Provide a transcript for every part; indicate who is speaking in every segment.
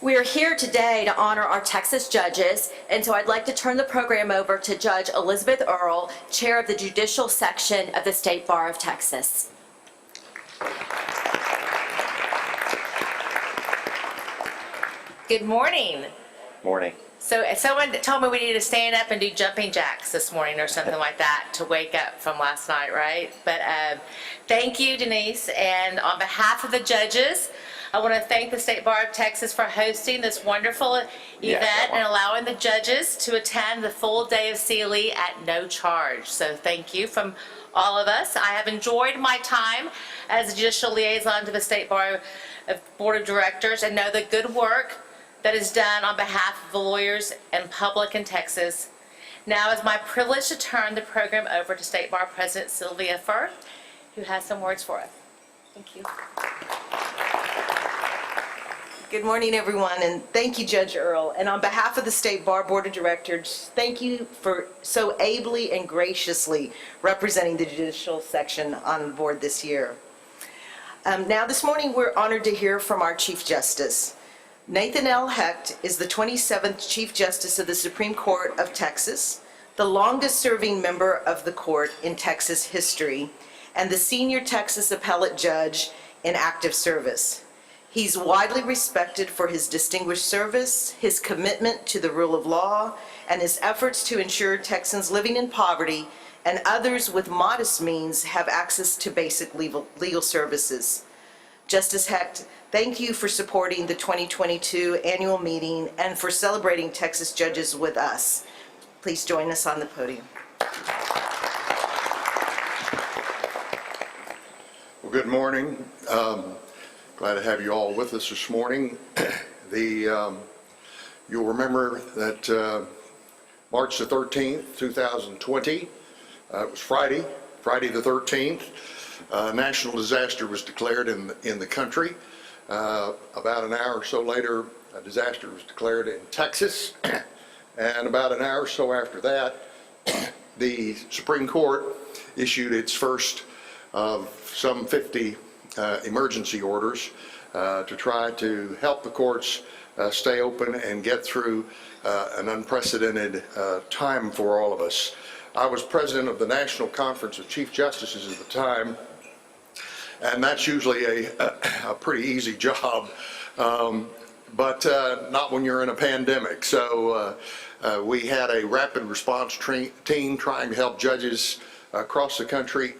Speaker 1: We are here today to honor our Texas judges, and so I'd like to turn the program over to Judge Elizabeth Earl, Chair of the Judicial Section of the State Bar of Texas.
Speaker 2: Good morning.
Speaker 3: Morning.
Speaker 2: So someone told me we needed to stand up and do jumping jacks this morning or something like that to wake up from last night, right? But thank you, Denise. And on behalf of the judges, I want to thank the State Bar of Texas for hosting this wonderful event and allowing the judges to attend the full day of CLE at no charge. So thank you from all of us. I have enjoyed my time as a judicial liaison to the State Bar Board of Directors and know the good work that is done on behalf of the lawyers and public in Texas. Now it's my privilege to turn the program over to State Bar President Sylvia Firth, who has some words for us. Thank you.
Speaker 4: Good morning, everyone, and thank you, Judge Earl. And on behalf of the State Bar Board of Directors, thank you for so ably and graciously representing the Judicial Section on board this year. Now, this morning, we're honored to hear from our Chief Justice. Nathan L. Hecht is the 27th Chief Justice of the Supreme Court of Texas, the longest-serving member of the court in Texas history, and the senior Texas appellate judge in active service. He's widely respected for his distinguished service, his commitment to the rule of law, and his efforts to ensure Texans living in poverty and others with modest means have access to basic legal services. Justice Hecht, thank you for supporting the 2022 annual meeting and for celebrating Texas judges with us. Please join us on the podium.
Speaker 5: Well, good morning. Glad to have you all with us this morning. You'll remember that March the 13th, 2020, it was Friday the 13th, national disaster was declared in the country. About an hour or so later, a disaster was declared in Texas, and about an hour or so after that, the Supreme Court issued its first of some 50 emergency orders to try to help the courts stay open and get through an unprecedented time for all of us. I was president of the National Conference of Chief Justices at the time, and that's usually a pretty easy job, but not when you're in a pandemic. So we had a rapid response team trying to help judges across the country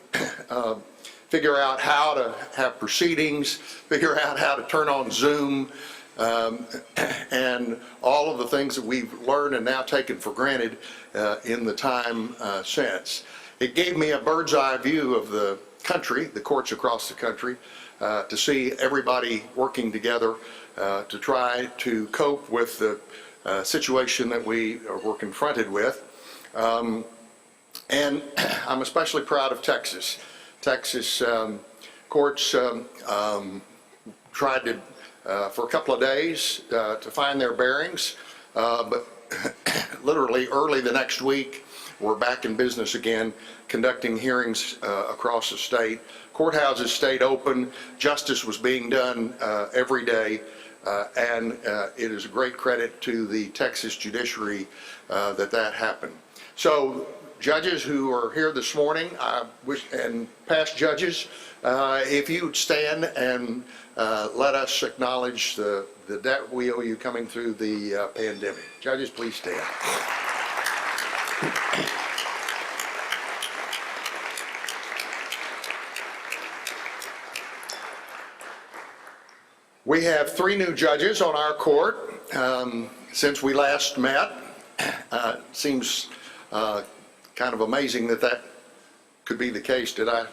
Speaker 5: figure out how to have proceedings, figure out how to turn on Zoom, and all of the things that we've learned and now taken for granted in the time since. It gave me a bird's eye view of the country, the courts across the country, to see everybody working together to try to cope with the situation that we were confronted with. And I'm especially proud of Texas. Texas courts tried to, for a couple of days, to find their bearings, but literally early the next week, we're back in business again, conducting hearings across the state. Courthouses stayed open. Justice was being done every day, and it is a great credit to the Texas judiciary that happened. So, judges who are here this morning, and past judges, if you would stand and let us acknowledge the debt we owe you coming through the pandemic. Judges, please stand. We have 3 new judges on our court since we last met. Seems kind of amazing that could be the case. Did I?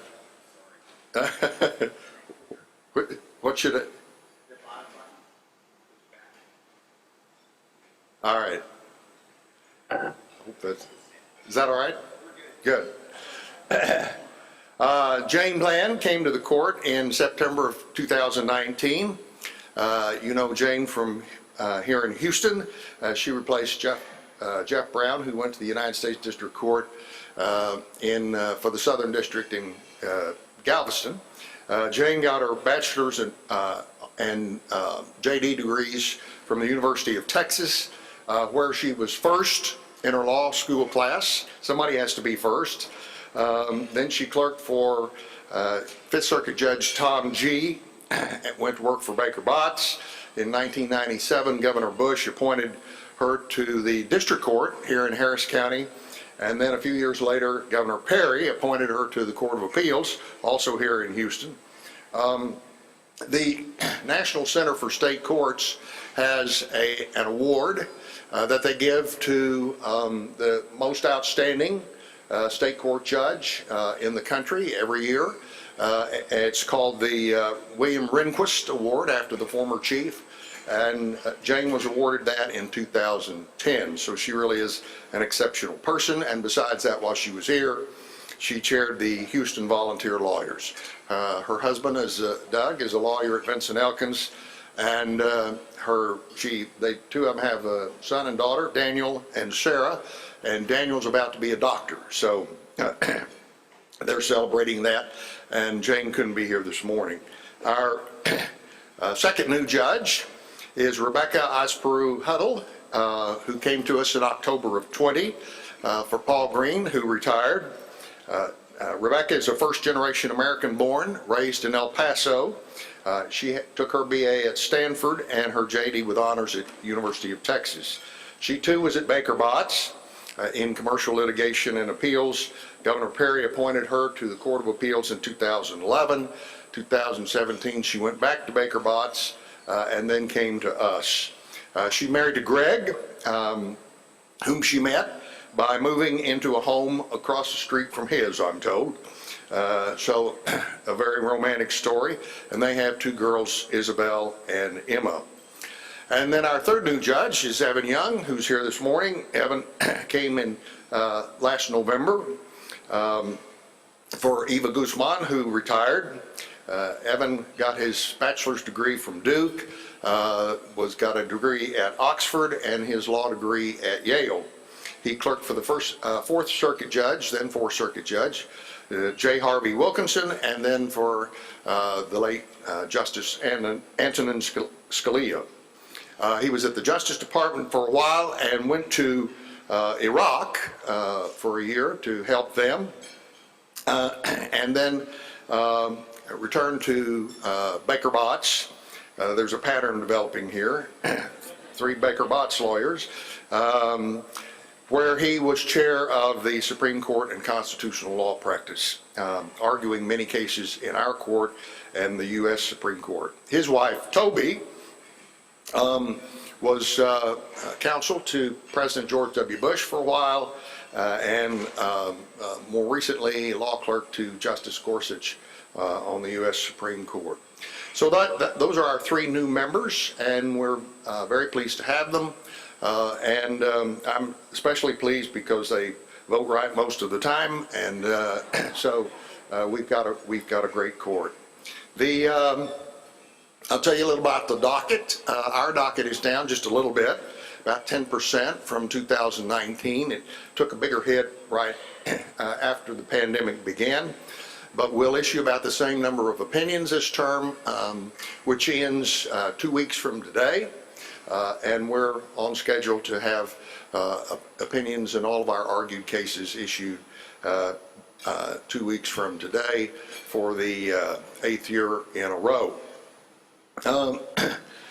Speaker 5: What should it? All right. Is that all right? Good. Jane Bland came to the court in September of 2019. You know Jane from here in Houston. She replaced Jeff Brown, who went to the United States District Court for the Southern District in Galveston. Jane got her bachelor's and JD degrees from the University of Texas, where she was first in her law school class. Somebody has to be first. Then she clerked for Fifth Circuit Judge Tom G. and went to work for Baker Botts. In 1997, Governor Bush appointed her to the district court here in Harris County. And then a few years later, Governor Perry appointed her to the Court of Appeals, also here in Houston. The National Center for State Courts has an award that they give to the most outstanding state court judge in the country every year. It's called the William Rehnquist Award, after the former chief. And Jane was awarded that in 2010. So she really is an exceptional person. And besides that, while she was here, she chaired the Houston Volunteer Lawyers. Her husband is Doug, is a lawyer at Vincent Elkins, and they two of them have a son and daughter, Daniel and Sarah, and Daniel's about to be a doctor. So they're celebrating that, and Jane couldn't be here this morning. Our second new judge is Rebecca Osperu Huddle, who came to us in October of 20 for Paul Green, who retired. Rebecca is a first-generation American-born, raised in El Paso. She took her BA at Stanford and her JD with honors at University of Texas. She too was at Baker Botts in commercial litigation and appeals. Governor Perry appointed her to the Court of Appeals in 2011. 2017, she went back to Baker Botts and then came to us. She married to Greg, whom she met by moving into a home across the street from his, I'm told. So a very romantic story. And they have two girls, Isabel and Emma. And then our third new judge is Evan Young, who's here this morning. Evan came in last November for Eva Guzman, who retired. Evan got his bachelor's degree from Duke, got a degree at Oxford, and his law degree at Yale. He clerked for the Fourth Circuit Judge, then Fourth Circuit Judge, J. Harvey Wilkinson, and then for the late Justice Antonin Scalia. He was at the Justice Department for a while and went to Iraq for a year to help them, and then returned to Baker Botts. There's a pattern developing here. 3 Baker Botts lawyers, where he was chair of the Supreme Court and constitutional law practice, arguing many cases in our court and the U.S. Supreme Court. His wife, Toby, was counsel to President George W. Bush for a while, and more recently, law clerk to Justice Gorsuch on the U.S. Supreme Court. So those are our 3 new members, and we're very pleased to have them. And I'm especially pleased because they vote right most of the time, and so we've got a great court. I'll tell you a little about the docket. Our docket is down just a little bit, about 10% from 2019. It took a bigger hit right after the pandemic began, but we'll issue about the same number of opinions this term, which ends 2 weeks from today. And we're on schedule to have opinions in all of our argued cases issued 2 weeks from today for the 8th year in a row.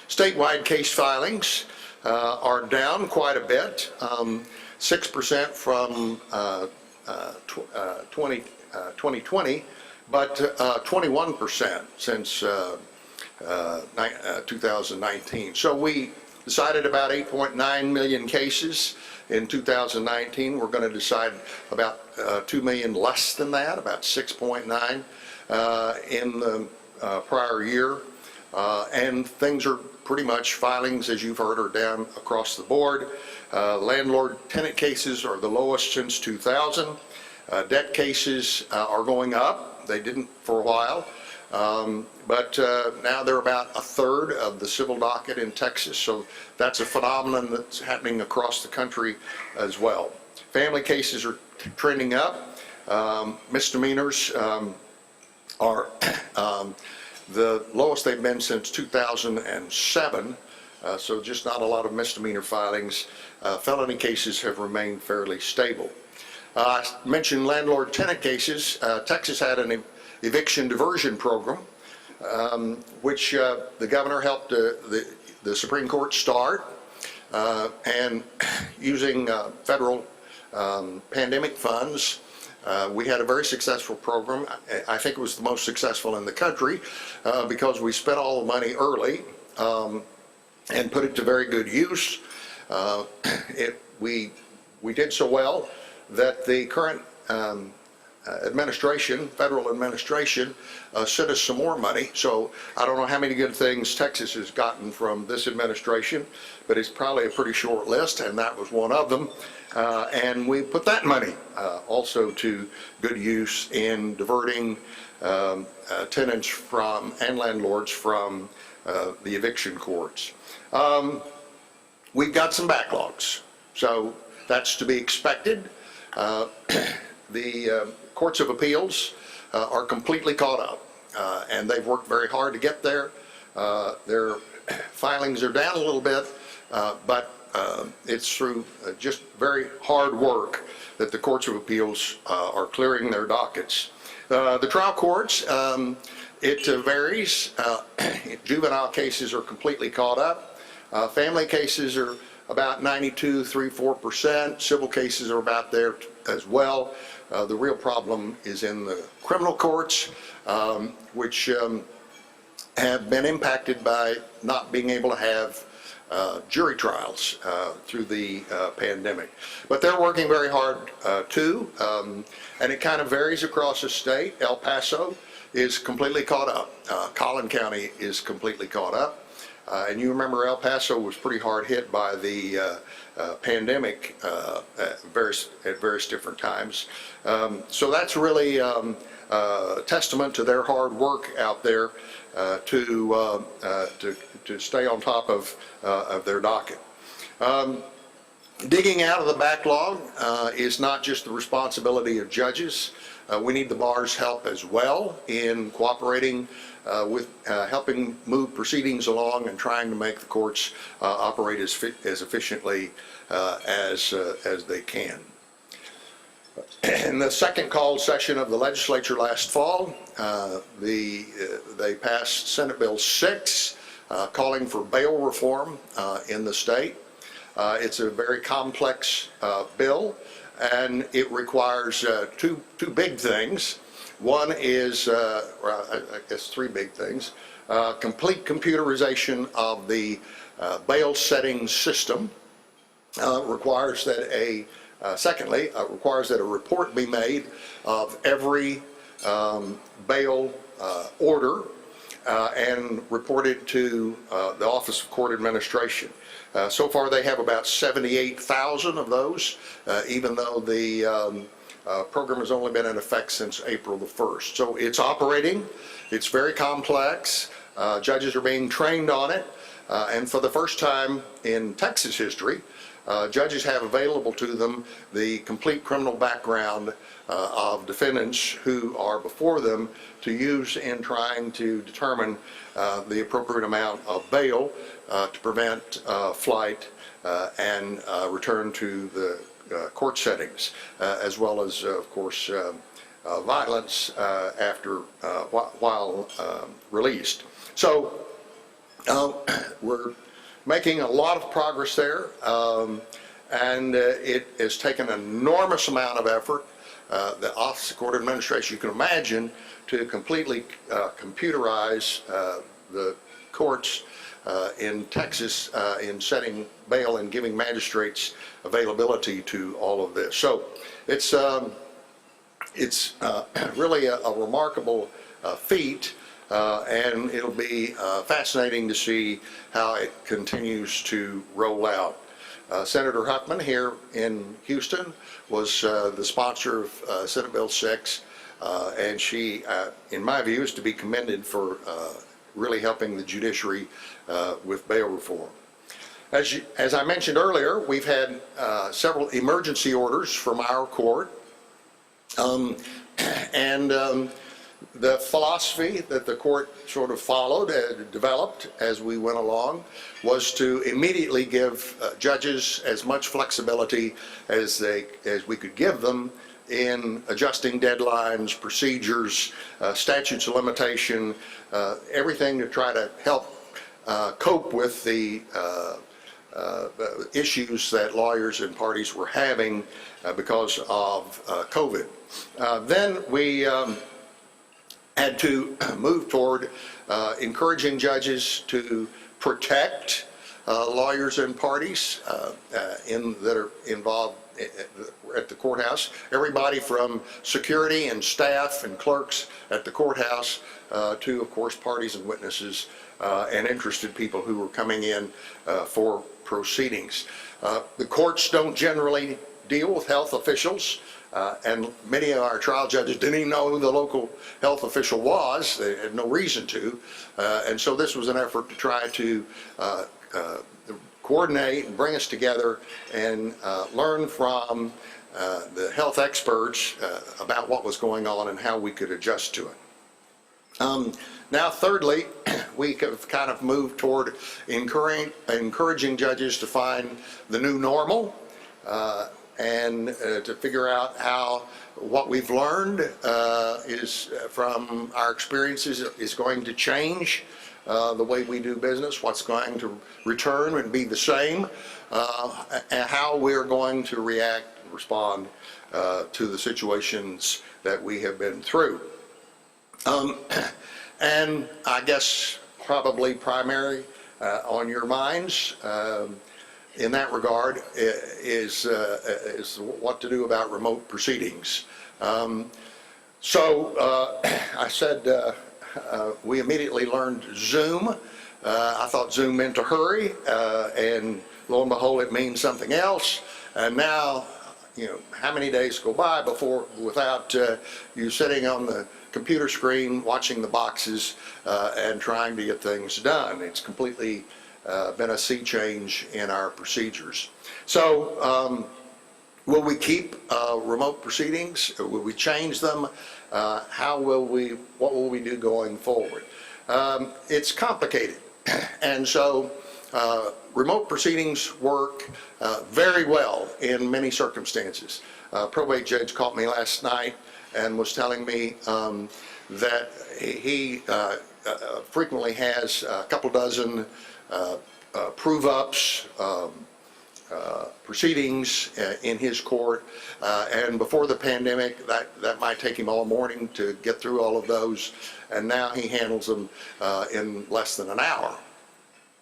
Speaker 5: Statewide case filings are down quite a bit, 6% from 2020, but 21% since 2019. So we decided about 8.9 million cases in 2019. We're going to decide about 2 million less than that, about 6.9 in the prior year. And things are pretty much, filings, as you've heard, are down across the board. Landlord tenant cases are the lowest since 2000. Debt cases are going up. They didn't for a while. But now they're about a third of the civil docket in Texas, so that's a phenomenon that's happening across the country as well. Family cases are trending up. Misdemeanors are the lowest they've been since 2007, so just not a lot of misdemeanor filings. Felony cases have remained fairly stable. I mentioned landlord-tenant cases. Texas had an eviction diversion program, which the governor helped the Supreme Court start, and using federal pandemic funds, we had a very successful program. I think it was the most successful in the country because we spent all the money early and put it to very good use. We did so well that the current administration, federal administration, sent us some more money. So I don't know how many good things Texas has gotten from this administration, but it's probably a pretty short list, and that was one of them. And we put that money also to good use in diverting tenants from and landlords from the eviction courts. We've got some backlogs, so that's to be expected. The courts of appeals are completely caught up, and they've worked very hard to get there. Their filings are down a little bit, but it's through just very hard work that the courts of appeals are clearing their dockets. The trial courts, it varies. Juvenile cases are completely caught up. Family cases are about 92.34%. Civil cases are about there as well. The real problem is in the criminal courts, which have been impacted by not being able to have jury trials through the pandemic. But they're working very hard too, and it kind of varies across the state. El Paso is completely caught up. Collin County is completely caught up. And you remember El Paso was pretty hard hit by the pandemic at various different times. So that's really a testament to their hard work out there to stay on top of their docket. Digging out of the backlog is not just the responsibility of judges. We need the bar's help as well in cooperating with helping move proceedings along and trying to make the courts operate as efficiently as they can. In the second call session of the legislature last fall, they passed Senate Bill 6, calling for bail reform in the state. It's a very complex bill, and it requires two big things. One is, I guess three big things. Complete computerization of the bail setting system requires that secondly, requires that a report be made of every bail order and reported to the Office of Court Administration. So far, they have about 78,000 of those, even though the program has only been in effect since April the 1st. So it's operating. It's very complex. Judges are being trained on it. And for the first time in Texas history, judges have available to them the complete criminal background of defendants who are before them to use in trying to determine the appropriate amount of bail to prevent flight and return to the court settings, as well as, of course, violence after while released. So we're making a lot of progress there, and it has taken an enormous amount of effort. The Office of Court Administration, you can imagine, to completely computerize the courts in Texas in setting bail and giving magistrates availability to all of this. So it's really a remarkable feat, and it'll be fascinating to see how it continues to roll out. Senator Huffman here in Houston was the sponsor of Senate Bill 6, and she, in my view, is to be commended for really helping the judiciary with bail reform. As I mentioned earlier, we've had several emergency orders from our court, and The philosophy that the court sort of followed and developed as we went along was to immediately give judges as much flexibility as we could give them in adjusting deadlines, procedures, statutes of limitation, everything to try to help cope with the issues that lawyers and parties were having because of COVID. Then we had to move toward encouraging judges to protect lawyers and parties that are involved at the courthouse. Everybody from security and staff and clerks at the courthouse to, of course, parties and witnesses and interested people who were coming in for proceedings. The courts don't generally deal with health officials. And many of our trial judges didn't even know who the local health official was. They had no reason to. And so this was an effort to try to coordinate and bring us together and learn from the health experts about what was going on and how we could adjust to it. Now, thirdly, we have kind of moved toward encouraging judges to find the new normal and to figure out how what we've learned is from our experiences is going to change the way we do business, what's going to return and be the same, and how we're going to react and respond to the situations that we have been through. And I guess probably primary on your minds in that regard is what to do about remote proceedings. So I said we immediately learned Zoom. I thought Zoom meant to hurry, and lo and behold, it means something else. And now, you know, how many days go by without you sitting on the computer screen watching the boxes and trying to get things done? It's completely been a sea change in our procedures. So will we keep remote proceedings? Will we change them? What will we do going forward? It's complicated. And so remote proceedings work very well in many circumstances. Probate judge called me last night and was telling me that he frequently has a couple dozen prove-ups, proceedings in his court, and before the pandemic that might take him all morning to get through all of those, and now he handles them in less than an hour.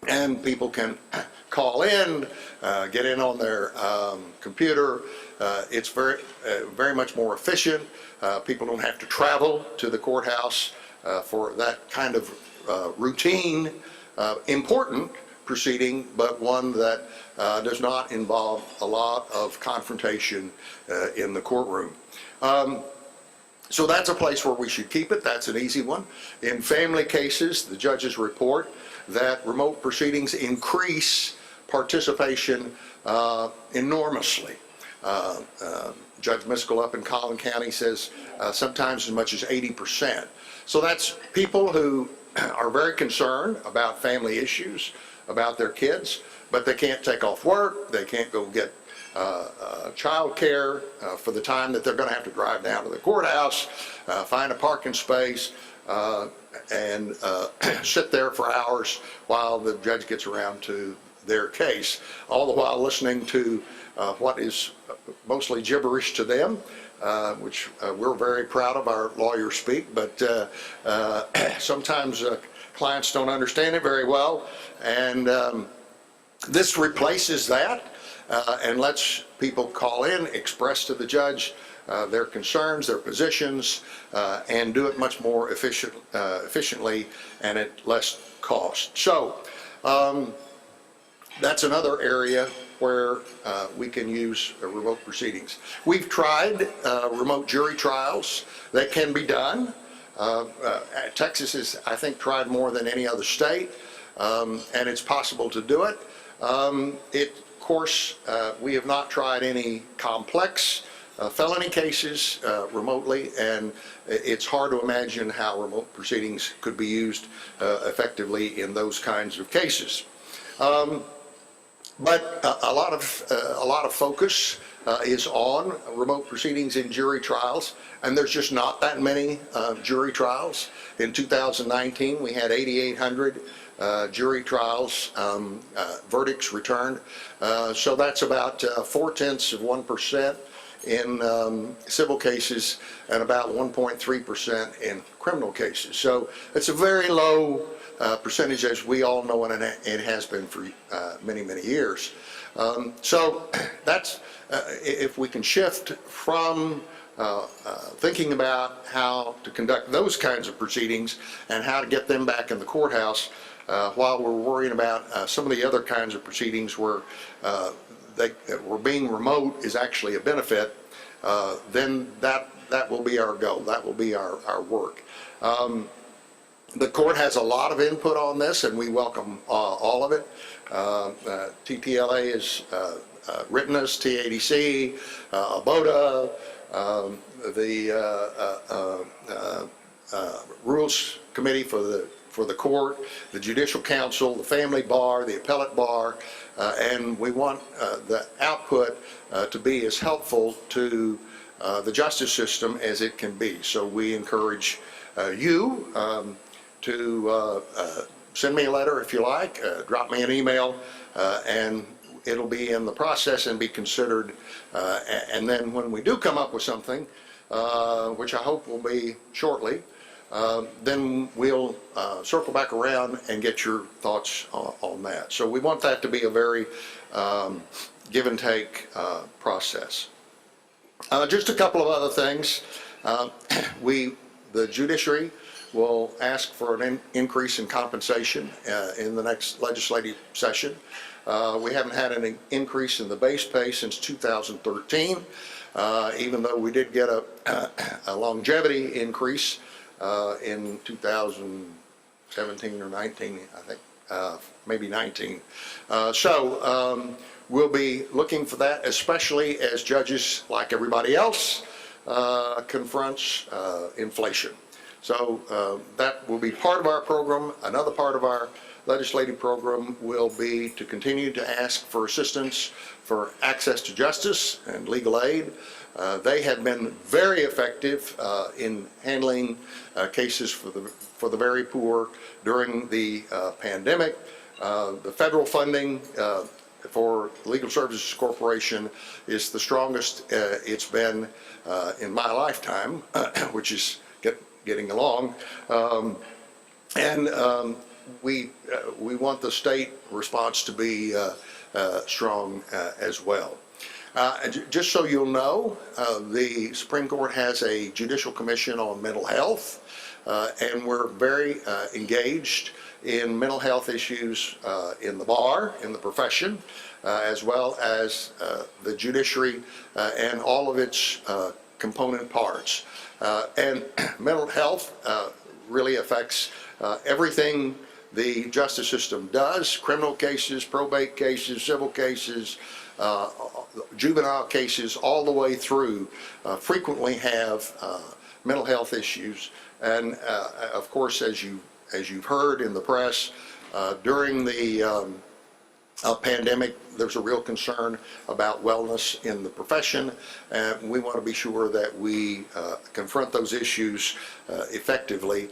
Speaker 5: And people can call in, get in on their computer. It's very much more efficient. People don't have to travel to the courthouse for that kind of routine, important proceeding, but one that does not involve a lot of confrontation in the courtroom. So that's a place where we should keep it. That's an easy one. In family cases, the judges report that remote proceedings increase participation enormously. Judge Miskell up in Collin County says sometimes as much as 80%. So that's people who are very concerned about family issues, about their kids, but they can't take off work, they can't go get child care for the time that they're going to have to drive down to the courthouse, find a parking space, and sit there for hours while the judge gets around to their case, all the while listening to what is mostly gibberish to them, which we're very proud of our lawyers speak, but sometimes clients don't understand it very well, and this replaces that and lets people call in, express to the judge their concerns, their positions, and do it much more efficiently and at less cost. So that's another area where we can use remote proceedings. We've tried remote jury trials. That can be done. Texas has, I think, tried more than any other state, and it's possible to do it. Of course, we have not tried any complex felony cases remotely, and it's hard to imagine how remote proceedings could be used effectively in those kinds of cases. But a lot of focus is on remote proceedings in jury trials, and there's just not that many jury trials. In 2019, we had 8,800 jury trials, verdicts returned. So that's about 0.4% in civil cases and about 1.3% in criminal cases. So it's a very low percentage, as we all know, and it has been for many, many years. So that's, if we can shift from thinking about how to conduct those kinds of proceedings and how to get them back in the courthouse, while we're worrying about some of the other kinds of proceedings where being remote is actually a benefit, then that will be our goal. That will be our work. The court has a lot of input on this, and we welcome all of it. TTLA has written us, TADC, ABOTA, the Rules Committee for the court, the Judicial Council, the Family Bar, the Appellate Bar, and we want the output to be as helpful to the justice system as it can be. So we encourage you to send me a letter if you like, drop me an email, and it'll be in the process and be considered. And then when we do come up with something, which I hope will be shortly, then we'll circle back around and get your thoughts on that. So we want that to be a very give and take process. Just a couple of other things. The judiciary will ask for an increase in compensation in the next legislative session. We haven't had an increase in the base pay since 2013, even though we did get a longevity increase in 2017 or 19, I think, maybe 19. So we'll be looking for that, especially as judges, like everybody else, confronts inflation. So that will be part of our program. Another part of our legislative program will be to continue to ask for assistance for access to justice and legal aid. They have been very effective in handling cases for the very poor during the pandemic. The federal funding for Legal Services Corporation is the strongest it's been in my lifetime, which is getting along. We want the state response to be strong as well. Just so you'll know, the Supreme Court has a Judicial Commission on Mental Health, and we're very engaged in mental health issues in the bar, in the profession, as well as the judiciary and all of its component parts. And mental health really affects everything the justice system does. Criminal cases, probate cases, civil cases, juvenile cases, all the way through frequently have mental health issues. And of course, as you've heard in the press, during the pandemic, there's a real concern about wellness in the profession, and we want to be sure that we confront those issues effectively.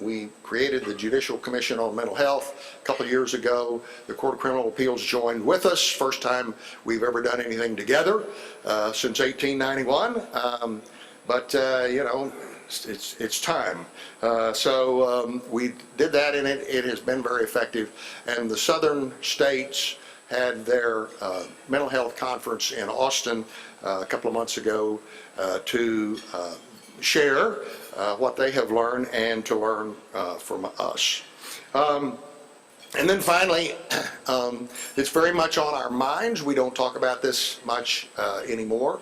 Speaker 5: We created the Judicial Commission on Mental Health a couple of years ago. The Court of Criminal Appeals joined with us. First time we've ever done anything together since 1891. You know, it's time. So we did that, and it has been very effective. And the southern states had their mental health conference in Austin a couple of months ago to share what they have learned and to learn from us. And then finally, it's very much on our minds. We don't talk about this much anymore.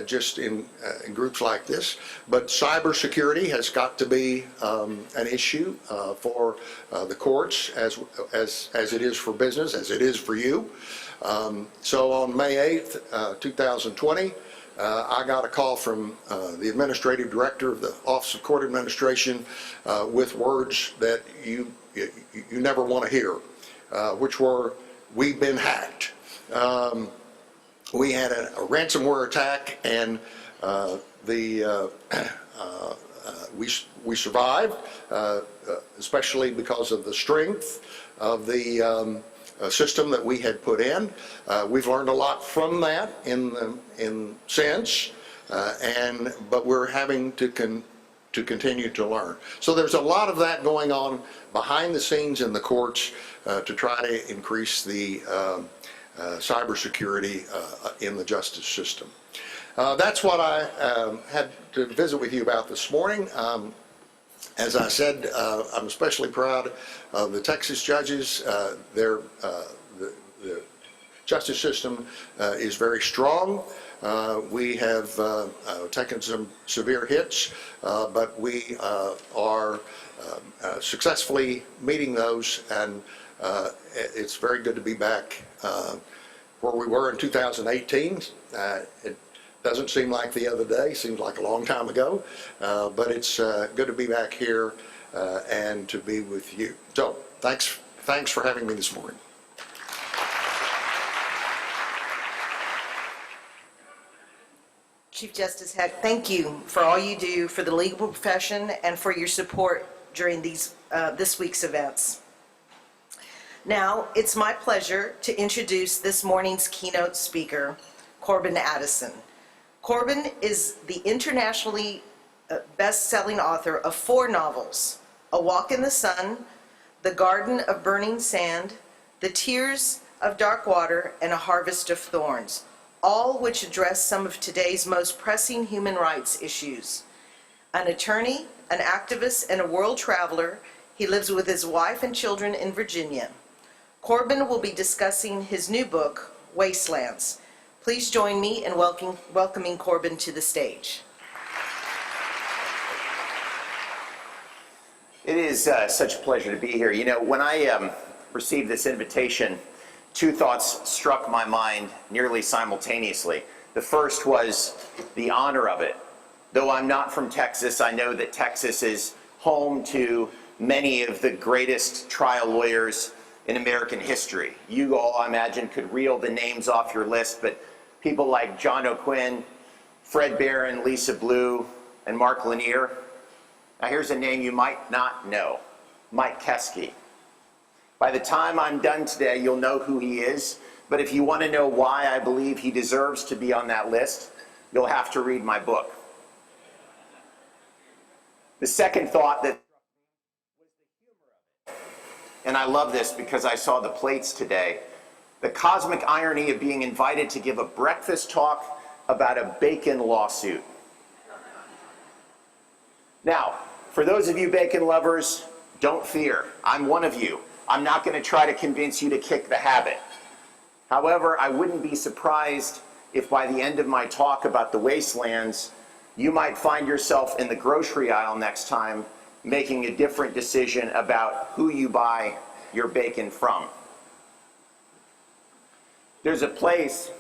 Speaker 5: just in groups like this. But cybersecurity has got to be an issue for the courts as it is for business, as it is for you. So on May 8th, 2020, I got a call from the administrative director of the Office of Court Administration with words that you never want to hear, which were, "We've been hacked." We had a ransomware attack, and we survived, especially because of the strength of the system that we had put in. We've learned a lot from that since, but we're having to continue to learn. So there's a lot of that going on behind the scenes in the courts to try to increase the cybersecurity in the justice system. That's what I had to visit with you about this morning. As I said, I'm especially proud of the Texas judges. The justice system is very strong. We have taken some severe hits, but we are successfully meeting those, and it's very good to be back where we were in 2018. It doesn't seem like the other day, seems like a long time ago, but it's good to be back here and to be with you. So thanks for having me this morning.
Speaker 4: Chief Justice Hecht, thank you for all you do for the legal profession and for your support during this week's events. Now, it's my pleasure to introduce this morning's keynote speaker, Corban Addison. Corban is the internationally best-selling author of 4 novels, A Walk in the Sun, The Garden of Burning Sand, The Tears of Dark Water, and A Harvest of Thorns, all which address some of today's most pressing human rights issues. An attorney, an activist, and a world traveler, he lives with his wife and children in Virginia. Corban will be discussing his new book, Wastelands. Please join me in welcoming Corban to the stage.
Speaker 3: It is such a pleasure to be here. You know, when I received this invitation, 2 thoughts struck my mind nearly simultaneously. The first was the honor of it. Though I'm not from Texas, I know that Texas is home to many of the greatest trial lawyers in American history. You all, I imagine, could reel the names off your list, but people like John O'Quinn, Fred Barron, Lisa Blue, and Mark Lanier. Now here's a name you might not know, Mike Keskey. By the time I'm done today, you'll know who he is, but if you want to know why I believe he deserves to be on that list, you'll have to read my book. The second thought that was the humor of it, and I love this because I saw the plates today, the cosmic irony of being invited to give a breakfast talk about a bacon lawsuit. Now, for those of you bacon lovers, don't fear. I'm one of you. I'm not going to try to convince you to kick the habit. However, I wouldn't be surprised if by the end of my talk about the Wastelands, you might find yourself in the grocery aisle next time making a different decision about who you buy your bacon from. There's a place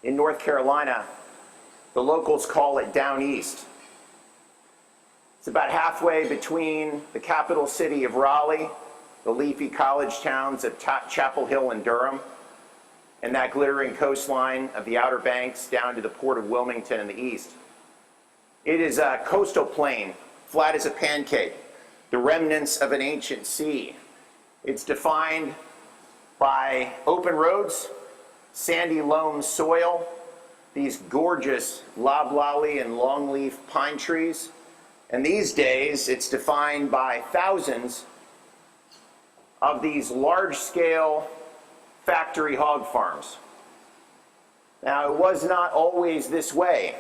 Speaker 3: in North Carolina, the locals call it Down East. It's about halfway between the capital city of Raleigh, the leafy college towns of Chapel Hill and Durham, and that glittering coastline of the Outer Banks down to the port of Wilmington in the east. It is a coastal plain, flat as a pancake, the remnants of an ancient sea. It's defined by open roads, sandy loam soil, these gorgeous loblolly and longleaf pine trees, and these days it's defined by thousands of these large-scale factory hog farms. Now, it was not always this way.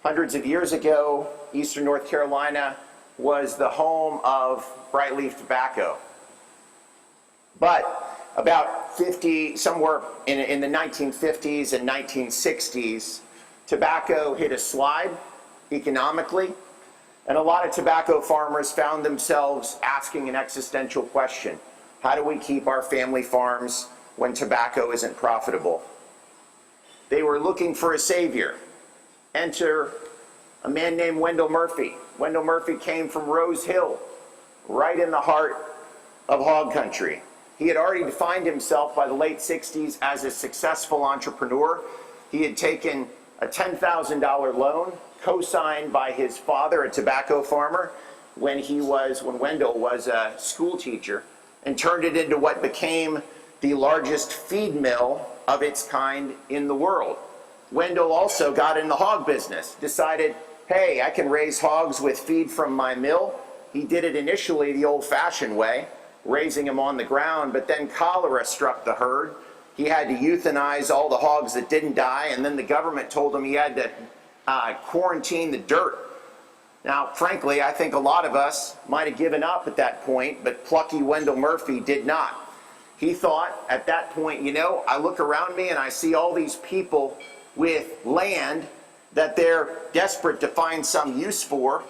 Speaker 3: Hundreds of years ago, eastern North Carolina was the home of bright-leaf tobacco. But somewhere in the 1950s and 1960s, tobacco hit a slide economically, and a lot of tobacco farmers found themselves asking an existential question. How do we keep our family farms when tobacco isn't profitable? They were looking for a savior. Enter a man named Wendell Murphy. Wendell Murphy came from Rose Hill, right in the heart of hog country. He had already defined himself by the late 60s as a successful entrepreneur. He had taken a $10,000 loan, co-signed by his father, a tobacco farmer, when Wendell was a school teacher, and turned it into what became the largest feed mill of its kind in the world. Wendell also got in the hog business, decided, hey, I can raise hogs with feed from my mill. He did it initially the old-fashioned way, raising them on the ground, but then cholera struck the herd. He had to euthanize all the hogs that didn't die, and then the government told him he had to quarantine the dirt. Now, frankly, I think a lot of us might have given up at that point, but plucky Wendell Murphy did not. He thought at that point, you know, I look around me and I see all these people with land that they're desperate to find some use for.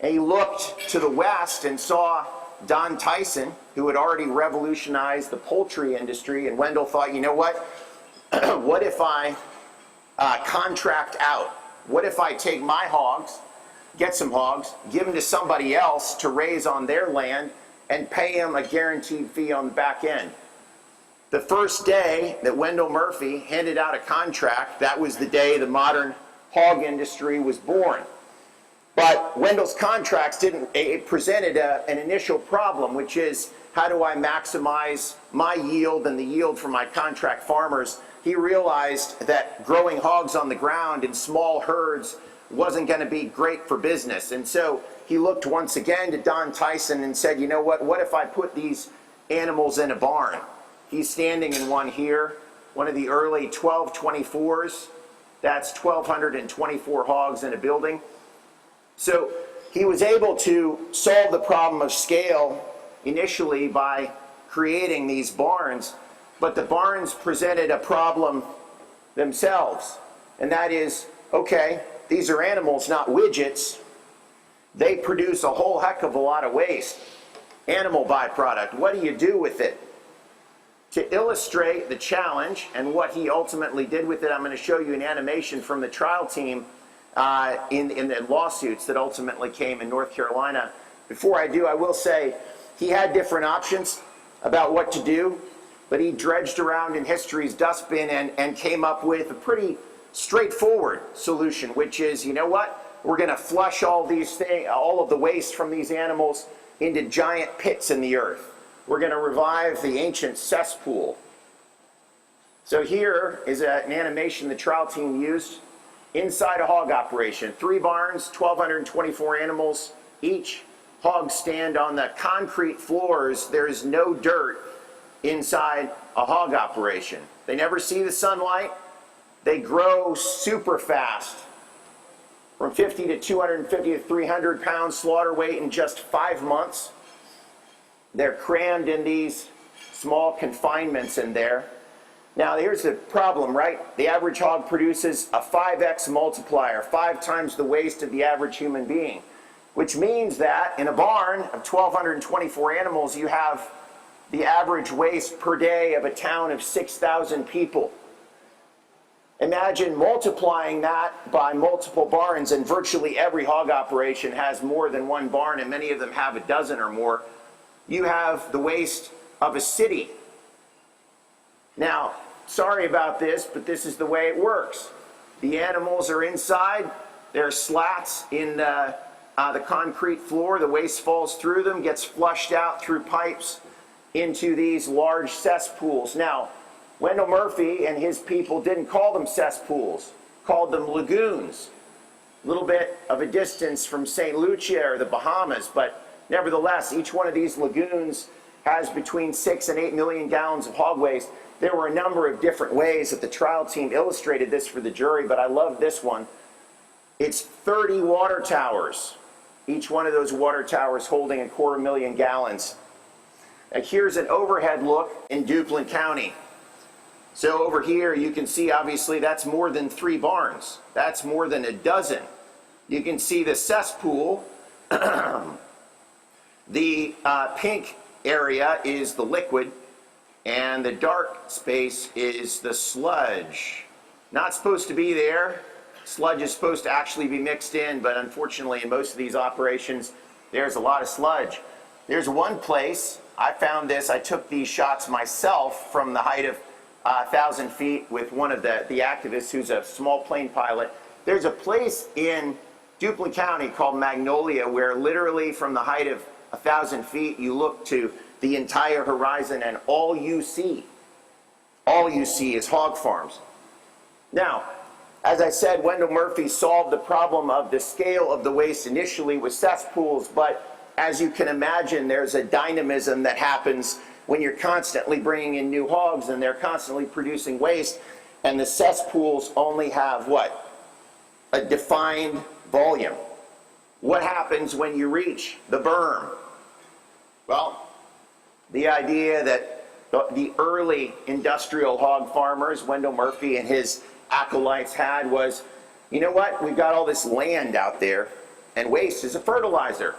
Speaker 3: And he looked to the west and saw Don Tyson, who had already revolutionized the poultry industry, and Wendell thought, you know what? What if I contract out? What if I take my hogs, get some hogs, give them to somebody else to raise on their land, and pay them a guaranteed fee on the back end? The first day that Wendell Murphy handed out a contract, that was the day the modern hog industry was born. But Wendell's contracts it presented an initial problem, which is, how do I maximize my yield and the yield from my contract farmers? He realized that growing hogs on the ground in small herds wasn't going to be great for business. And so he looked once again to Don Tyson and said, you know what if I put these animals in a barn? He's standing in one here, one of the early 1224s. That's 1,224 hogs in a building. So he was able to solve the problem of scale initially by creating these barns, but the barns presented a problem themselves, and that is, okay, these are animals, not widgets. They produce a whole heck of a lot of waste, animal byproduct. What do you do with it? To illustrate the challenge and what he ultimately did with it, I'm going to show you an animation from the trial team in the lawsuits that ultimately came in North Carolina. Before I do, I will say he had different options about what to do, but he dredged around in history's dustbin and came up with a pretty straightforward solution, which is, you know what? We're going to flush all of the waste from these animals into giant pits in the earth. We're going to revive the ancient cesspool. So here is an animation the trial team used inside a hog operation. 3 barns, 1,224 animals each. Hogs stand on the concrete floors. There is no dirt inside a hog operation. They never see the sunlight. They grow super fast, from 50 to 250 to 300 pounds slaughter weight in just 5 months. They're crammed in these small confinements in there. Now, here's the problem, right? The average hog produces a 5x multiplier, 5 times the waste of the average human being, which means that in a barn of 1,224 animals, you have the average waste per day of a town of 6,000 people. Imagine multiplying that by multiple barns, and virtually every hog operation has more than one barn, and many of them have a dozen or more. You have the waste of a city. Now, sorry about this, but this is the way it works. The animals are inside. There are slats in the concrete floor. The waste falls through them, gets flushed out through pipes into these large cesspools. Now, Wendell Murphy and his people didn't call them cesspools, called them lagoons. A little bit of a distance from St. Lucia or the Bahamas, but nevertheless, each one of these lagoons has between 6 and 8 million gallons of hog waste. There were a number of different ways that the trial team illustrated this for the jury, but I love this one. It's 30 water towers, each one of those water towers holding 250,000 gallons. And here's an overhead look in Duplin County. So over here, you can see, obviously, that's more than 3 barns. That's more than a dozen. You can see the cesspool. The pink area is the liquid, and the dark space is the sludge. Not supposed to be there. Sludge is supposed to actually be mixed in, but unfortunately, in most of these operations, there's a lot of sludge. There's one place, I found this, I took these shots myself from the height of 1,000 feet with one of the activists who's a small plane pilot. There's a place in Duplin County called Magnolia where literally from the height of 1,000 feet you look to the entire horizon and all you see is hog farms. Now, as I said, Wendell Murphy solved the problem of the scale of the waste initially with cesspools, but as you can imagine, there's a dynamism that happens when you're constantly bringing in new hogs and they're constantly producing waste, and the cesspools only have what? A defined volume. What happens when you reach the berm? Well, the idea that the early industrial hog farmers, Wendell Murphy and his acolytes had was, you know what, we've got all this land out there and waste is a fertilizer.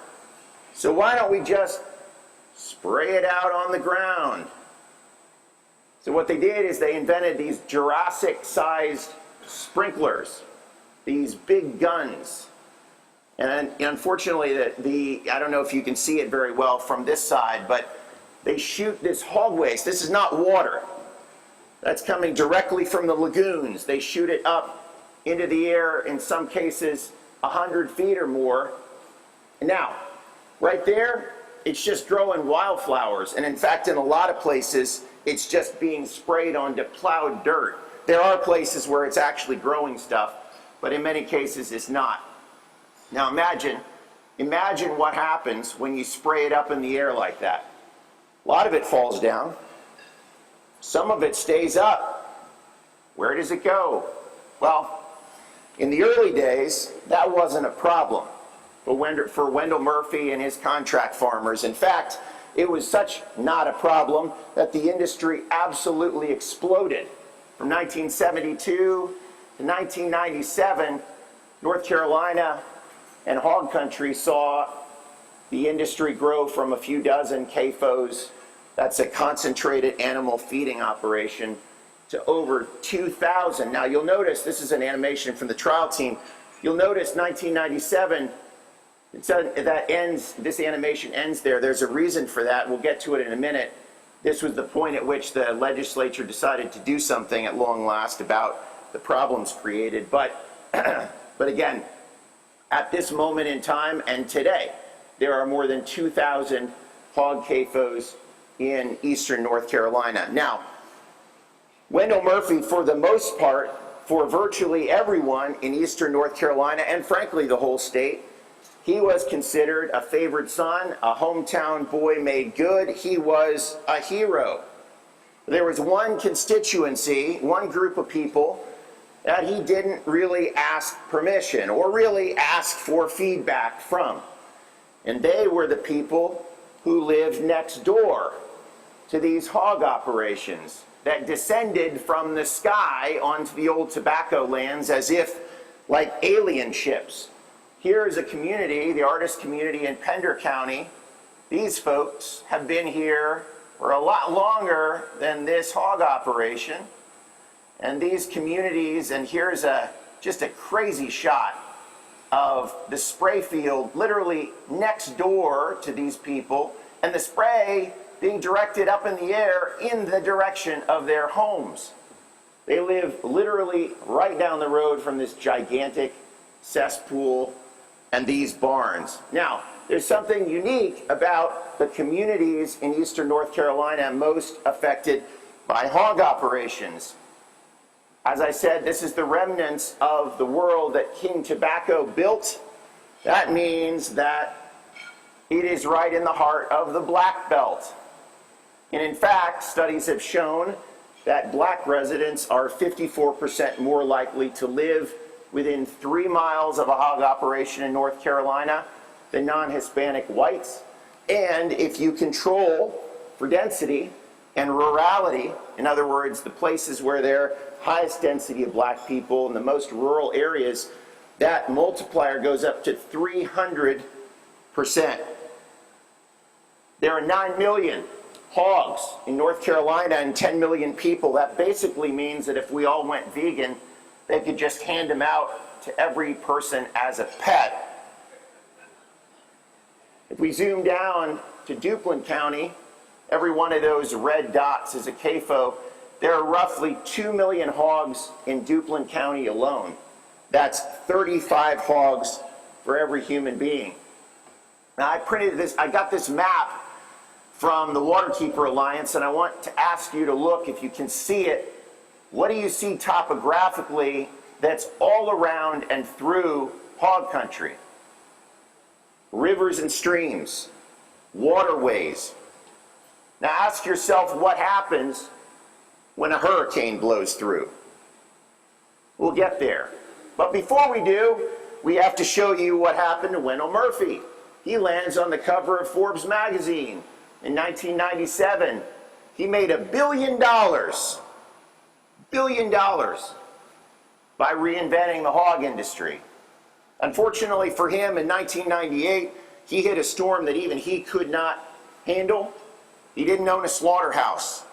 Speaker 3: So why don't we just spray it out on the ground? So what they did is they invented these Jurassic-sized sprinklers, these big guns. And unfortunately, I don't know if you can see it very well from this side, but they shoot this hog waste. This is not water. That's coming directly from the lagoons. They shoot it up into the air, in some cases 100 feet or more. And now, right there, it's just growing wildflowers. And in fact, in a lot of places, it's just being sprayed onto plowed dirt. There are places where it's actually growing stuff, but in many cases it's not. Now imagine what happens when you spray it up in the air like that. A lot of it falls down. Some of it stays up. Where does it go? Well, in the early days, that wasn't a problem for Wendell Murphy and his contract farmers. In fact, it was such not a problem that the industry absolutely exploded. From 1972 to 1997, North Carolina and hog country saw the industry grow from a few dozen CAFOs, that's a concentrated animal feeding operation, to over 2,000. Now you'll notice, this is an animation from the trial team, you'll notice 1997, this animation ends there. There's a reason for that. We'll get to it in a minute. This was the point at which the legislature decided to do something at long last about the problems created. But again, at this moment in time and today, there are more than 2,000 hog CAFOs in eastern North Carolina. Now, Wendell Murphy, for the most part, for virtually everyone in eastern North Carolina, and frankly the whole state, he was considered a favored son, a hometown boy made good. He was a hero. There was one constituency, one group of people that he didn't really ask permission or really ask for feedback from. And they were the people who lived next door to these hog operations that descended from the sky onto the old tobacco lands as if like alien ships. Here is a community, the artist community in Pender County. These folks have been here for a lot longer than this hog operation. And these communities, and here's just a crazy shot of the spray field literally next door to these people, and the spray being directed up in the air in the direction of their homes. They live literally right down the road from this gigantic cesspool and these barns. Now, there's something unique about the communities in eastern North Carolina most affected by hog operations. As I said, this is the remnants of the world that King Tobacco built. That means that it is right in the heart of the Black Belt. And in fact, studies have shown that black residents are 54% more likely to live within 3 miles of a hog operation in North Carolina than non-Hispanic whites. And if you control for density, and rurality, in other words, the places where there are highest density of black people in the most rural areas, that multiplier goes up to 300%. There are 9 million hogs in North Carolina and 10 million people. That basically means that if we all went vegan, they could just hand them out to every person as a pet. If we zoom down to Duplin County, every one of those red dots is a CAFO. There are roughly 2 million hogs in Duplin County alone. That's 35 hogs for every human being. Now I got this map from the Waterkeeper Alliance, and I want to ask you to look, if you can see it, what do you see topographically that's all around and through hog country? Rivers and streams, waterways. Now ask yourself what happens when a hurricane blows through. We'll get there. But before we do, we have to show you what happened to Wendell Murphy. He lands on the cover of Forbes magazine in 1997. He made $1 billion by reinventing the hog industry. Unfortunately for him, in 1998, he hit a storm that even he could not handle. He didn't own a slaughterhouse.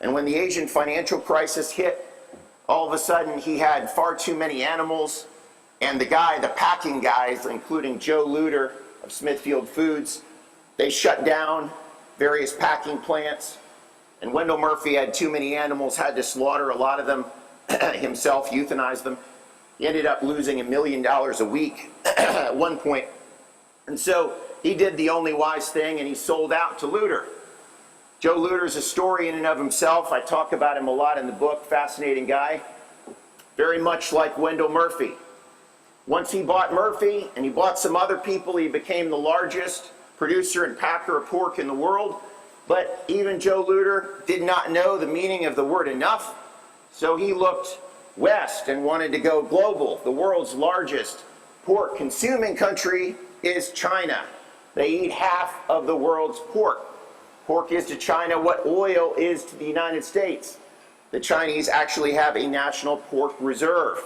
Speaker 3: And when the Asian financial crisis hit, all of a sudden he had far too many animals, and the packing guys, including Joe Luder of Smithfield Foods, they shut down various packing plants, and Wendell Murphy had too many animals, had to slaughter a lot of them himself, euthanize them. He ended up losing $1 million a week at one point. And so he did the only wise thing, and he sold out to Luder. Joe Luder's a story in and of himself. I talk about him a lot in the book. Fascinating guy. Very much like Wendell Murphy. Once he bought Murphy, and he bought some other people, he became the largest producer and packer of pork in the world. But even Joe Luder did not know the meaning of the word enough, so he looked west and wanted to go global. The world's largest pork consuming country is China. They eat half of the world's pork. Pork is to China what oil is to the United States. The Chinese actually have a national pork reserve.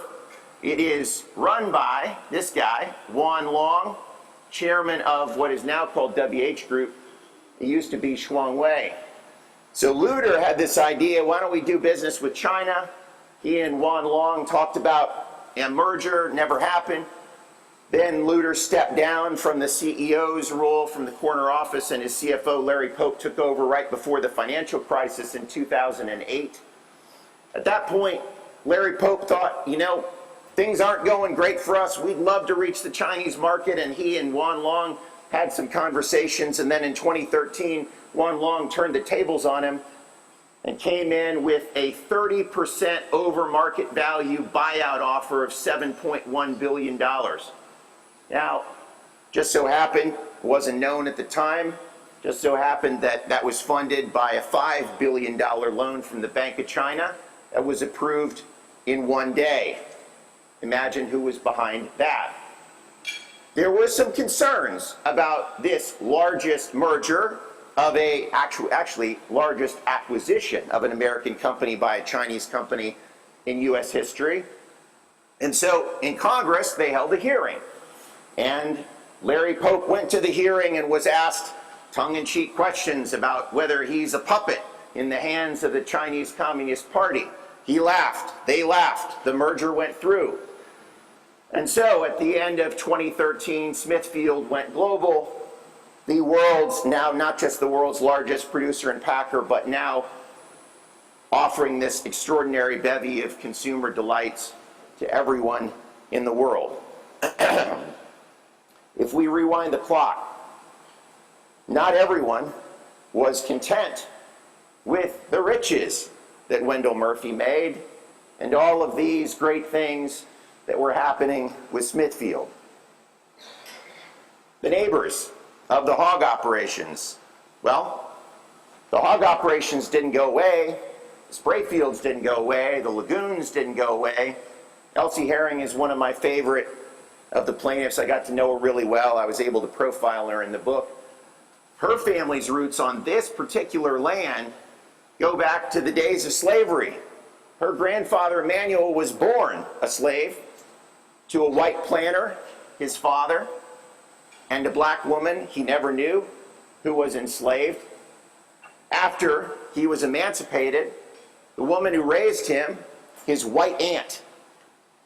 Speaker 3: It is run by this guy, Wan Long, chairman of what is now called WH Group. It used to be Shuangwei. So Luder had this idea, why don't we do business with China? He and Wan Long talked about a merger, never happened. Then Luder stepped down from the CEO's role from the corner office, and his CFO, Larry Pope, took over right before the financial crisis in 2008. At that point, Larry Pope thought, things aren't going great for us. We'd love to reach the Chinese market, and he and Wan Long had some conversations, and then in 2013, Wan Long turned the tables on him and came in with a 30% over market value buyout offer of $7.1 billion. Now, just so happened, wasn't known at the time, just so happened that was funded by a $5 billion loan from the Bank of China that was approved in one day. Imagine who was behind that. There were some concerns about this largest merger of actually largest acquisition of an American company by a Chinese company in U.S. history. And so in Congress, they held a hearing. And Larry Pope went to the hearing and was asked tongue-in-cheek questions about whether he's a puppet in the hands of the Chinese Communist Party. He laughed. They laughed. The merger went through. And so at the end of 2013, Smithfield went global. The world's now not just the world's largest producer and packer, but now offering this extraordinary bevy of consumer delights to everyone in the world. If we rewind the clock, not everyone was content with the riches that Wendell Murphy made and all of these great things that were happening with Smithfield. The neighbors of the hog operations, well, the hog operations didn't go away, the spray fields didn't go away, the lagoons didn't go away. Elsie Herring is one of my favorite of the plaintiffs. I got to know her really well. I was able to profile her in the book. Her family's roots on this particular land Go back to the days of slavery. Her grandfather, Emmanuel, was born a slave to a white planter, his father, and a black woman he never knew who was enslaved. After he was emancipated, the woman who raised him, his white aunt,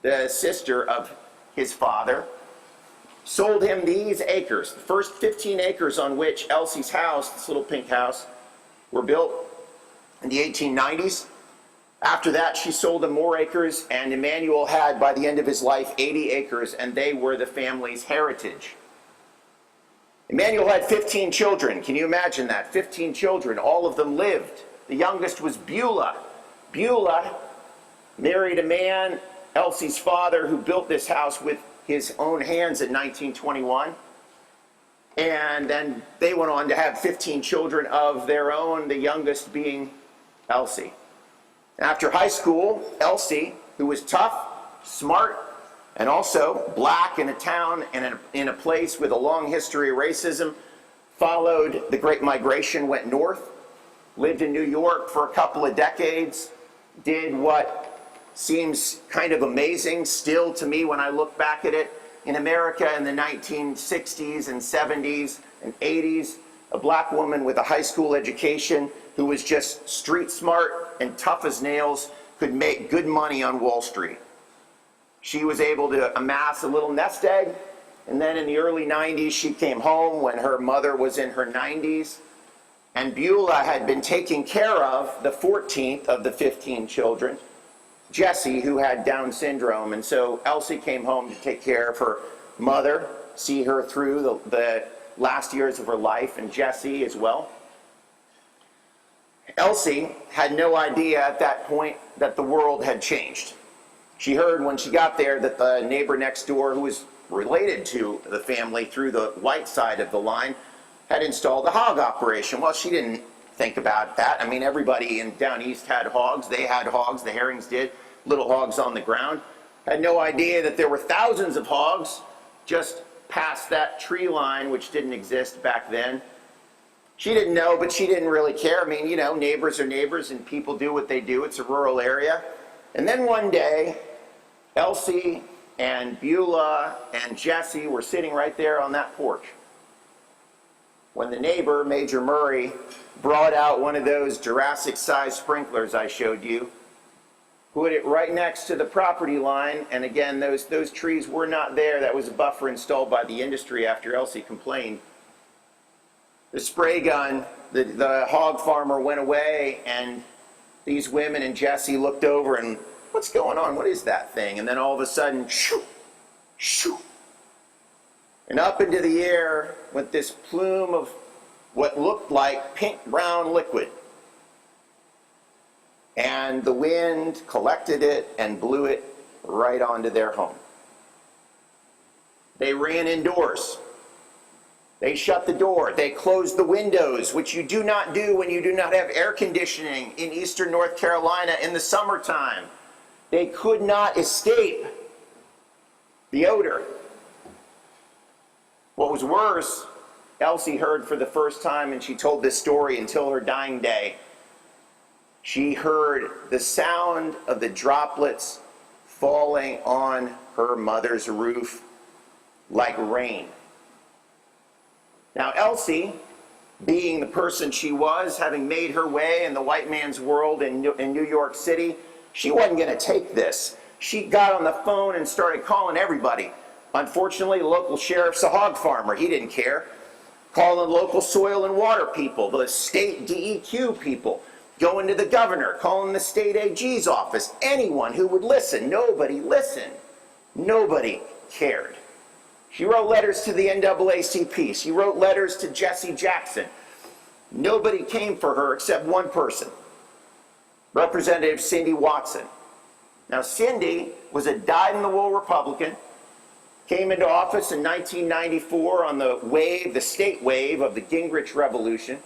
Speaker 3: the sister of his father, sold him these acres, the first 15 acres on which Elsie's house, this little pink house, were built in the 1890s. After that, she sold him more acres, and Emmanuel had, by the end of his life, 80 acres, and they were the family's heritage. Emmanuel had 15 children. Can you imagine that? 15 children. All of them lived. The youngest was Beulah. Beulah married a man, Elsie's father, who built this house with his own hands in 1921. And then they went on to have 15 children of their own, the youngest being Elsie. After high school, Elsie, who was tough, smart, and also black in a town and in a place with a long history of racism, followed the Great Migration, went north, lived in New York for a couple of decades, did what seems kind of amazing still to me when I look back at it. In America in the 1960s and 70s and 80s, a black woman with a high school education who was just street smart and tough as nails could make good money on Wall Street. She was able to amass a little nest egg, and then in the early 90s she came home when her mother was in her 90s, and Beulah had been taking care of the 14th of the 15 children, Jessie, who had Down syndrome. And so Elsie came home to take care of her mother, see her through the last years of her life, and Jessie as well. Elsie had no idea at that point that the world had changed. She heard when she got there that the neighbor next door, who was related to the family through the white side of the line, had installed a hog operation. Well, she didn't think about that. I mean, everybody in down east had hogs. They had hogs, the Herrings did, little hogs on the ground. Had no idea that there were thousands of hogs just past that tree line, which didn't exist back then. She didn't know, but she didn't really care. I mean, you know, neighbors are neighbors and people do what they do. It's a rural area. And then one day, Elsie and Beulah and Jessie were sitting right there on that porch when the neighbor, Major Murray, brought out one of those Jurassic-sized sprinklers I showed you, put it right next to the property line, and again, those trees were not there. That was a buffer installed by the industry after Elsie complained. The spray gun, the hog farmer went away, and these women and Jessie looked over and, what's going on? What is that thing? And then all of a sudden, shoo, shoo. And up into the air went this plume of what looked like pink-brown liquid. And the wind collected it and blew it right onto their home. They ran indoors. They shut the door. They closed the windows, which you do not do when you do not have air conditioning in eastern North Carolina in the summertime. They could not escape the odor. What was worse, Elsie heard for the first time, and she told this story until her dying day. She heard the sound of the droplets falling on her mother's roof like rain. Now, Elsie, being the person she was, having made her way in the white man's world in New York City, she wasn't going to take this. She got on the phone and started calling everybody. Unfortunately, the local sheriff's a hog farmer. He didn't care. Calling local soil and water people, the state DEQ people, going to the governor, calling the state AG's office, anyone who would listen. Nobody listened. Nobody cared. She wrote letters to the NAACP. She wrote letters to Jesse Jackson. Nobody came for her except one person, Representative Cindy Watson. Now, Cindy was a dyed-in-the-wool Republican, came into office in 1994 on the wave, the state wave of the Gingrich Revolution,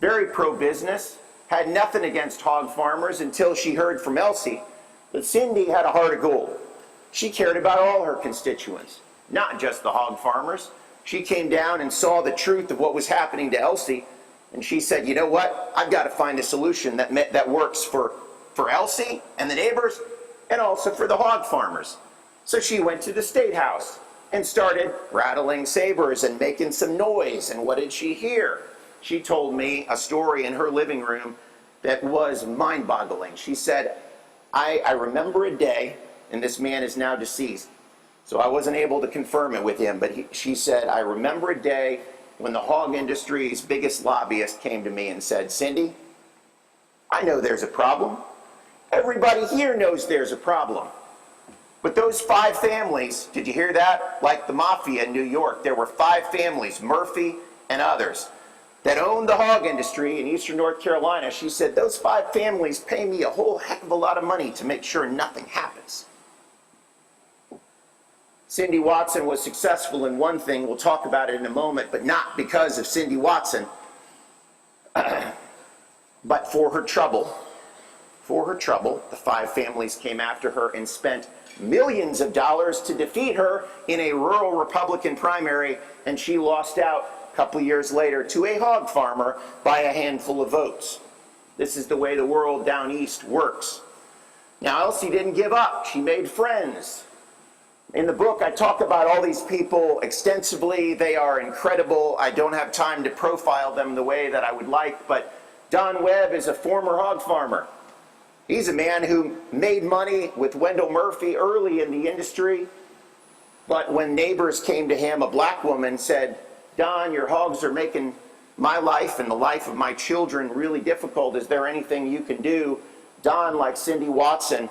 Speaker 3: very pro-business, had nothing against hog farmers until she heard from Elsie that Cindy had a heart of gold. She cared about all her constituents, not just the hog farmers. She came down and saw the truth of what was happening to Elsie And she said, you know what? I've got to find a solution that works for Elsie and the neighbors and also for the hog farmers. So she went to the State House and started rattling sabers and making some noise. And what did she hear? She told me a story in her living room that was mind-boggling. She said, I remember a day, and this man is now deceased, so I wasn't able to confirm it with him, but she said, I remember a day when the hog industry's biggest lobbyist came to me and said, Cindy, I know there's a problem. Everybody here knows there's a problem. But those 5 families, did you hear that? Like the mafia in New York, there were 5 families, Murphy and others, that owned the hog industry in eastern North Carolina. She said, those 5 families pay me a whole heck of a lot of money to make sure nothing happens. Cindy Watson was successful in one thing, we'll talk about it in a moment, but not because of Cindy Watson, but for her trouble. For her trouble, the 5 families came after her and spent millions of dollars to defeat her in a rural Republican primary, and she lost out a couple years later to a hog farmer by a handful of votes. This is the way the world down east works. Now, Elsie didn't give up. She made friends. In the book, I talk about all these people extensively. They are incredible. I don't have time to profile them the way that I would like, but Don Webb is a former hog farmer. He's a man who made money with Wendell Murphy early in the industry, but when neighbors came to him, a black woman said, Don, your hogs are making my life and the life of my children really difficult. Is there anything you can do? Don, like Cindy Watson,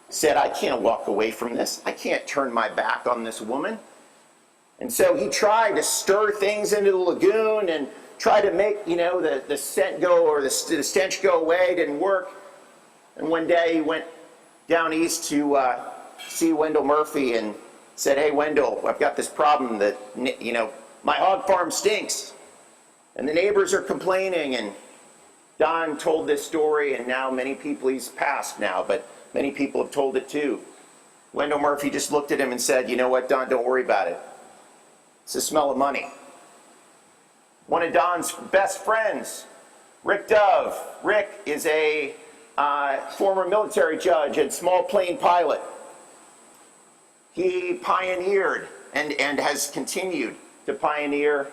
Speaker 3: said, I can't walk away from this. I can't turn my back on this woman. And so he tried to stir things into the lagoon and try to make, the scent go, or the stench go away. It didn't work. And one day he went down east to see Wendell Murphy and said, hey, Wendell, I've got this problem that, my hog farm stinks. And the neighbors are complaining. And Don told this story, and now many people, he's passed now, but many people have told it too. Wendell Murphy just looked at him and said, you know what, Don, don't worry about it. It's the smell of money. One of Don's best friends, Rick Dove. Rick is a former military judge and small plane pilot. He pioneered and has continued to pioneer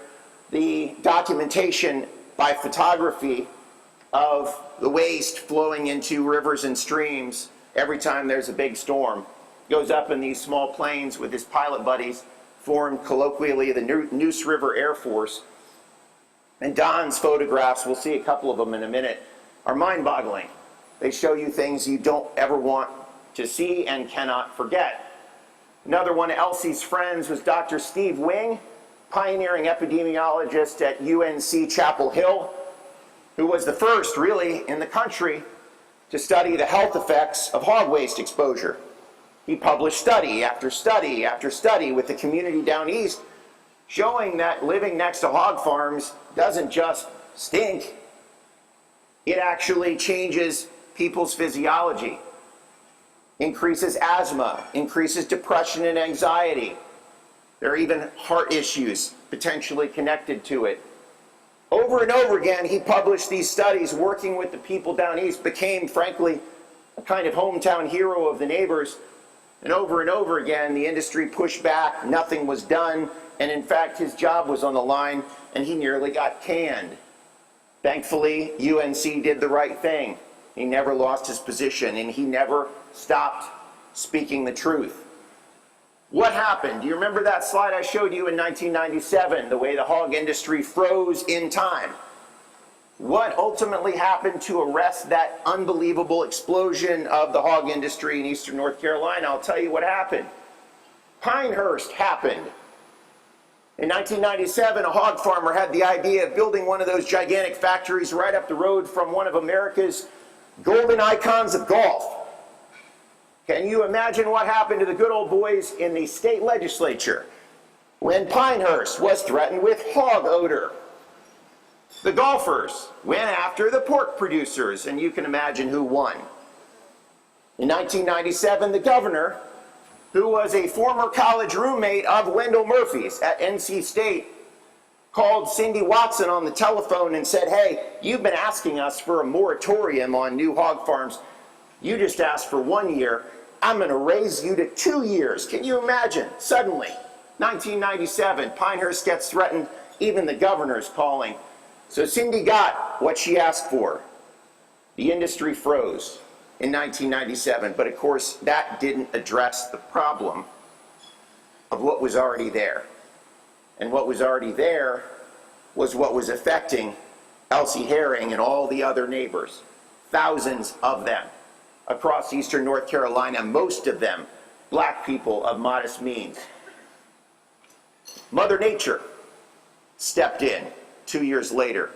Speaker 3: the documentation by photography of the waste flowing into rivers and streams every time there's a big storm. Goes up in these small planes with his pilot buddies, formed colloquially the Neuse River Air Force. And Don's photographs, we'll see a couple of them in a minute, are mind-boggling. They show you things you don't ever want to see and cannot forget. Another one of Elsie's friends was Dr. Steve Wing, pioneering epidemiologist at UNC Chapel Hill, who was the first, really, in the country to study the health effects of hog waste exposure. He published study after study after study with the community down east, showing that living next to hog farms doesn't just stink, it actually changes people's physiology, increases asthma, increases depression and anxiety. There are even heart issues potentially connected to it. Over and over again, he published these studies working with the people down east, became, frankly, a kind of hometown hero of the neighbors. And over again, the industry pushed back, nothing was done, and in fact, his job was on the line, and he nearly got canned. Thankfully, UNC did the right thing. He never lost his position, and he never stopped speaking the truth. What happened? Do you remember that slide I showed you in 1997, the way the hog industry froze in time? What ultimately happened to arrest that unbelievable explosion of the hog industry in eastern North Carolina? I'll tell you what happened. Pinehurst happened. In 1997, a hog farmer had the idea of building one of those gigantic factories right up the road from one of America's golden icons of golf. Can you imagine what happened to the good old boys in the state legislature when Pinehurst was threatened with hog odor? The golfers went after the pork producers, and you can imagine who won. In 1997, the governor, who was a former college roommate of Wendell Murphy's at NC State, called Cindy Watson on the telephone and said, hey, you've been asking us for a moratorium on new hog farms. You just asked for 1 year. I'm going to raise you to 2 years. Can you imagine? Suddenly, 1997, Pinehurst gets threatened. Even the governor's calling. So Cindy got what she asked for. The industry froze in 1997, but of course that didn't address the problem of what was already there. And what was already there was what was affecting Elsie Herring and all the other neighbors, thousands of them across eastern North Carolina, most of them black people of modest means. Mother Nature stepped in 2 years later.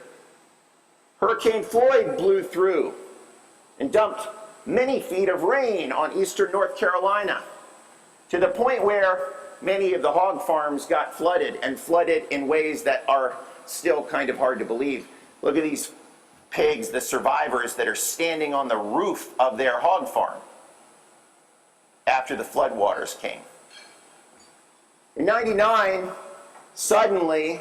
Speaker 3: Hurricane Floyd blew through and dumped many feet of rain on eastern North Carolina, to the point where many of the hog farms got flooded, and flooded in ways that are still kind of hard to believe. Look at these pigs, the survivors that are standing on the roof of their hog farm after the floodwaters came. In '99, suddenly,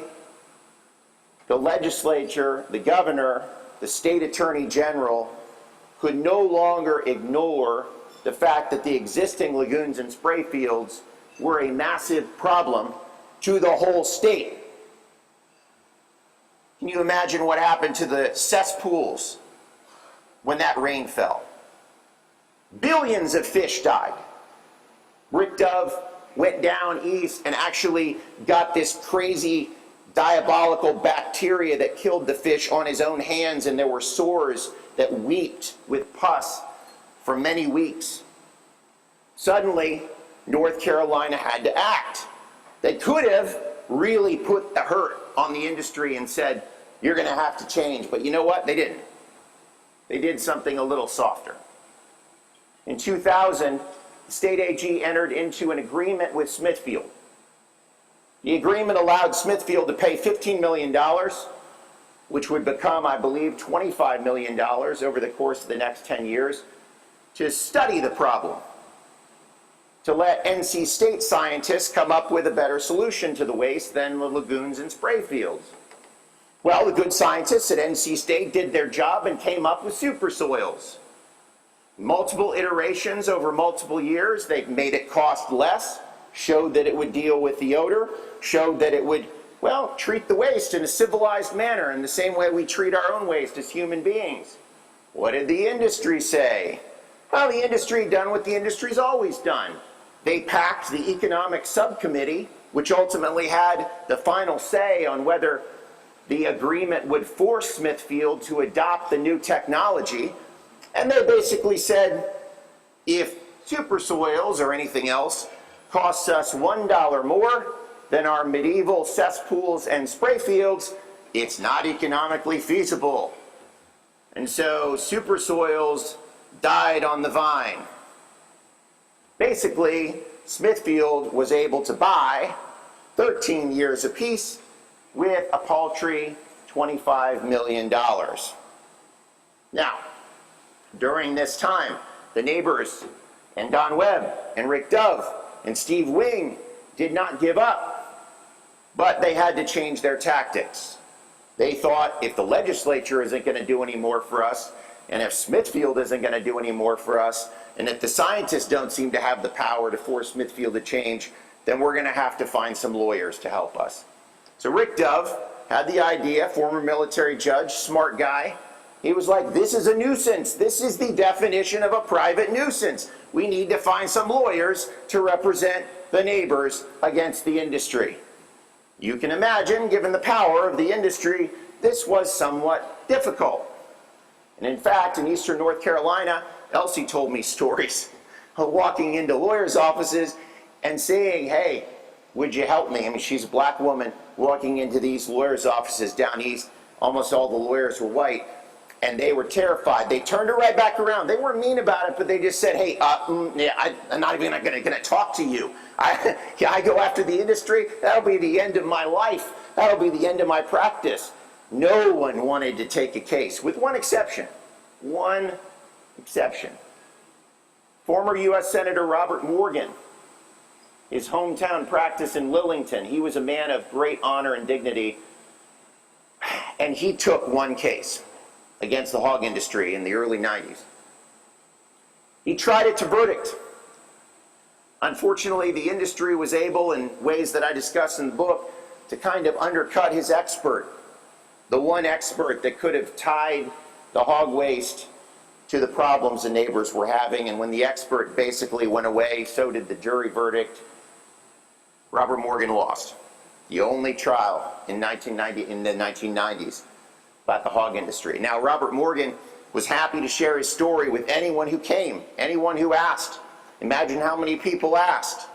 Speaker 3: the legislature, the governor, the state attorney general could no longer ignore the fact that the existing lagoons and spray fields were a massive problem to the whole state. Can you imagine what happened to the cesspools when that rain fell? Billions of fish died. Rick Dove went down east and actually got this crazy diabolical bacteria that killed the fish on his own hands, and there were sores that weeped with pus for many weeks. Suddenly, North Carolina had to act. They could have really put the hurt on the industry and said, you're going to have to change. But you know what? They didn't. They did something a little softer. In 2000, the state AG entered into an agreement with Smithfield. The agreement allowed Smithfield to pay $15 million, which would become, I believe, $25 million over the course of the next 10 years, to study the problem, to let NC State scientists come up with a better solution to the waste than the lagoons and spray fields. Well, the good scientists at NC State did their job and came up with super soils. Multiple iterations over multiple years, they made it cost less, showed that it would deal with the odor, showed that it would, well, treat the waste in a civilized manner in the same way we treat our own waste as human beings. What did the industry say? Well, the industry done what the industry's always done. They packed the economic subcommittee, which ultimately had the final say on whether the agreement would force Smithfield to adopt the new technology. And they basically said, if super soils or anything else costs us $1 more than our medieval cesspools and spray fields, it's not economically feasible. And so super soils died on the vine. Basically, Smithfield was able to buy 13 years apiece with a paltry $25 million. Now, during this time, the neighbors and Don Webb and Rick Dove and Steve Wing did not give up, but they had to change their tactics. They thought, if the legislature isn't going to do any more for us, and if Smithfield isn't going to do any more for us, and if the scientists don't seem to have the power to force Smithfield to change, then we're going to have to find some lawyers to help us. So Rick Dove had the idea, former military judge, smart guy. He was like, this is a nuisance. This is the definition of a private nuisance. We need to find some lawyers to represent the neighbors against the industry. You can imagine, given the power of the industry, this was somewhat difficult. And in fact, in eastern North Carolina, Elsie told me stories of walking into lawyers' offices and saying, hey, would you help me? I mean, she's a black woman walking into these lawyers' offices down east. Almost all the lawyers were white, and they were terrified. They turned her right back around. They weren't mean about it, but they just said, hey, I'm not even going to talk to you. I go after the industry. That'll be the end of my life. That'll be the end of my practice. No one wanted to take a case, with one exception. One exception. Former U.S. Senator Robert Morgan, his hometown practice in Lillington. He was a man of great honor and dignity, And he took one case against the hog industry in the early 90s. He tried it to verdict. Unfortunately, the industry was able, in ways that I discuss in the book, to kind of undercut his expert, the one expert that could have tied the hog waste to the problems the neighbors were having. And when the expert basically went away, so did the jury verdict. Robert Morgan lost. The only trial in the 1990s about the hog industry. Now, Robert Morgan was happy to share his story with anyone who came, anyone who asked. Imagine how many people asked.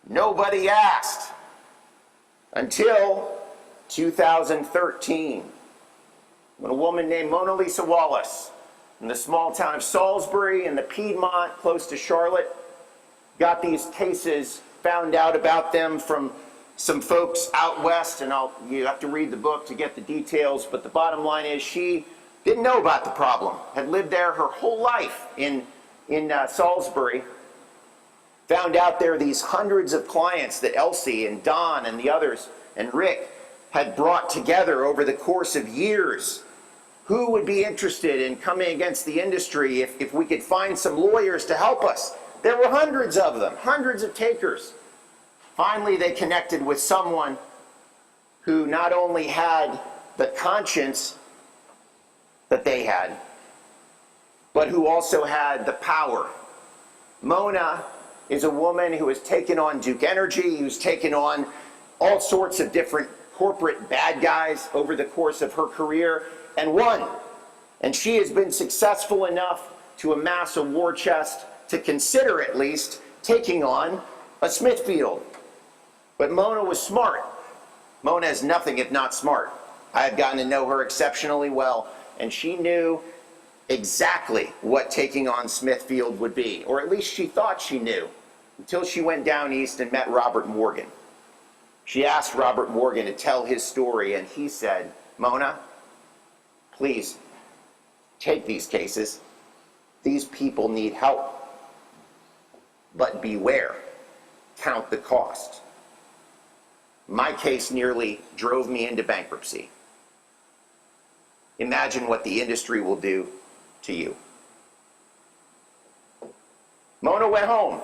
Speaker 3: Nobody asked until 2013, when a woman named Mona Lisa Wallace in the small town of Salisbury in the Piedmont, close to Charlotte, got these cases, found out about them from some folks out west, and you have to read the book to get the details, but the bottom line is she didn't know about the problem, had lived there her whole life in Salisbury, found out there are these hundreds of clients that Elsie and Don and the others and Rick had brought together over the course of years. Who would be interested in coming against the industry if we could find some lawyers to help us? There were hundreds of them, hundreds of takers. Finally, they connected with someone who not only had the conscience that they had, but who also had the power. Mona is a woman who has taken on Duke Energy, who's taken on all sorts of different corporate bad guys over the course of her career, and won. And she has been successful enough to amass a war chest to consider, at least, taking on a Smithfield. But Mona was smart. Mona is nothing if not smart. I have gotten to know her exceptionally well, and she knew exactly what taking on Smithfield would be, or at least she thought she knew, until she went down east and met Robert Morgan. She asked Robert Morgan to tell his story, and he said, Mona, please take these cases. These people need help. But beware, count the cost. My case nearly drove me into bankruptcy. Imagine what the industry will do to you. Mona went home.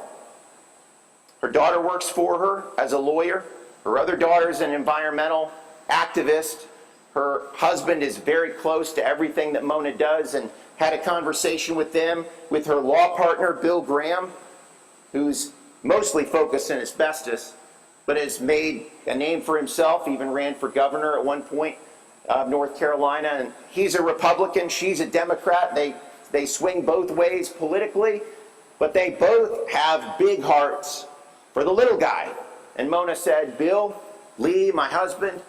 Speaker 3: Her daughter works for her as a lawyer. Her other daughter's an environmental activist. Her husband is very close to everything that Mona does, and had a conversation with them, with her law partner, Bill Graham, who's mostly focused in asbestos, but has made a name for himself, even ran for governor at one point of North Carolina. And he's a Republican, she's a Democrat. They swing both ways politically, but they both have big hearts for the little guy. And Mona said, Bill, Lee, my husband,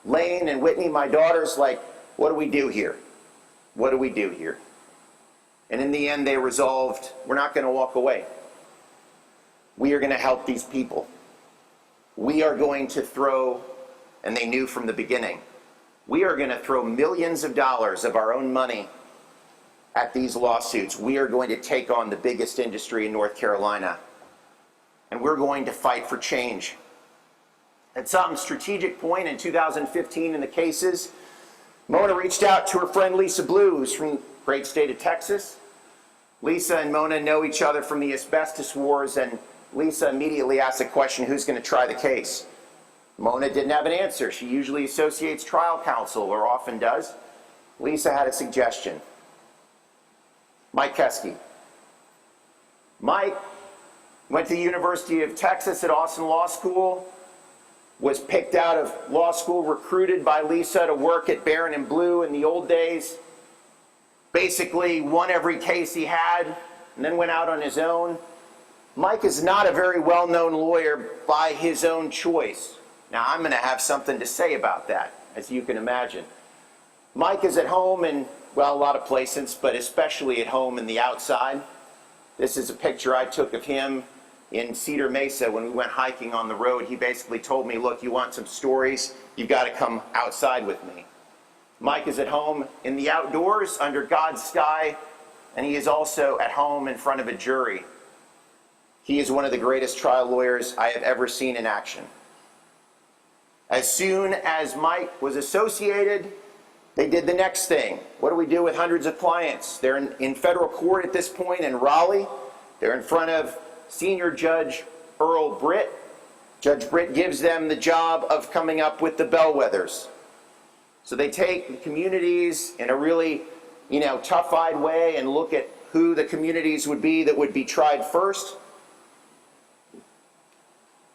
Speaker 3: Lane and Whitney, my daughters, like, what do we do here? What do we do here? And in the end, they resolved, we're not going to walk away. We are going to help these people. We are going to throw, and they knew from the beginning, we are going to throw millions of dollars of our own money at these lawsuits. We are going to take on the biggest industry in North Carolina, and we're going to fight for change. At some strategic point in 2015 in the cases, Mona reached out to her friend Lisa Blue, who's from the great state of Texas. Lisa and Mona know each other from the asbestos wars, and Lisa immediately asked the question, who's going to try the case? Mona didn't have an answer. She usually associates trial counsel, or often does. Lisa had a suggestion. Mike Keski. Mike went to the University of Texas at Austin Law School, was picked out of law school, recruited by Lisa to work at Barron and Blue in the old days, basically won every case he had, and then went out on his own. Mike is not a very well-known lawyer by his own choice. Now, I'm going to have something to say about that, as you can imagine. Mike is at home in, well, a lot of places, but especially at home in the outside. This is a picture I took of him in Cedar Mesa when we went hiking on the road. He basically told me, look, you want some stories? You've got to come outside with me. Mike is at home in the outdoors under God's sky, and he is also at home in front of a jury. He is one of the greatest trial lawyers I have ever seen in action. As soon as Mike was associated, they did the next thing. What do we do with hundreds of clients? They're in federal court at this point in Raleigh. They're in front of senior judge Earl Britt. Judge Britt gives them the job of coming up with the bellwethers. So they take the communities in a really, tough-eyed way and look at who the communities would be that would be tried first.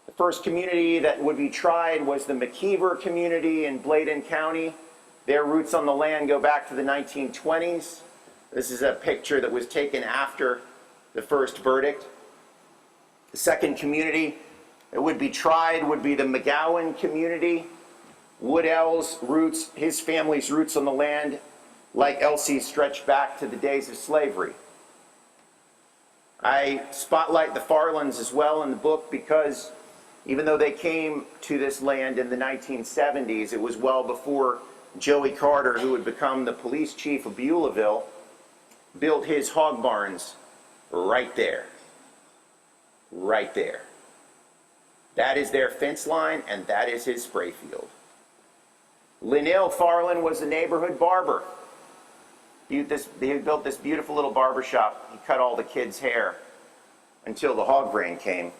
Speaker 3: The first community that would be tried was the McKeever community in Bladen County. Their roots on the land go back to the 1920s. This is a picture that was taken after the first verdict. The second community that would be tried would be the Mcgowan Community. Woodell's roots, his family's roots on the land, like Elsie, stretched back to the days of slavery. I spotlight the Filings as well in the book because even though they came to this land in the 1970s, it was well before Joey Carter, who would become the police chief of Beulahville, built his hog barns right there. Right there. That is their fence line, and that is his spray field. Linnell Farland was the neighborhood barber. He built this beautiful little barber shop. He cut all the kids' hair until the hog brain came.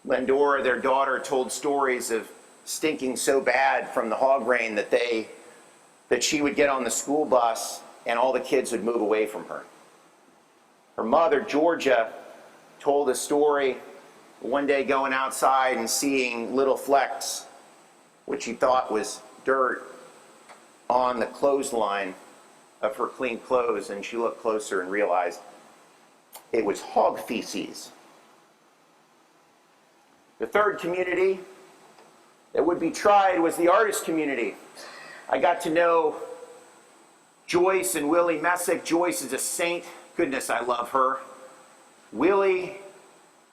Speaker 3: Lendora, their daughter, told stories of stinking so bad from the hog brain that she would get on the school bus and all the kids would move away from her. Her mother, Georgia, told a story one day going outside and seeing little flecks, which she thought was dirt, on the clothesline of her clean clothes, and she looked closer and realized it was hog feces. The third community that would be tried was the artist community. I got to know Joyce and Willie Messick. Joyce is a saint. Goodness, I love her. Willie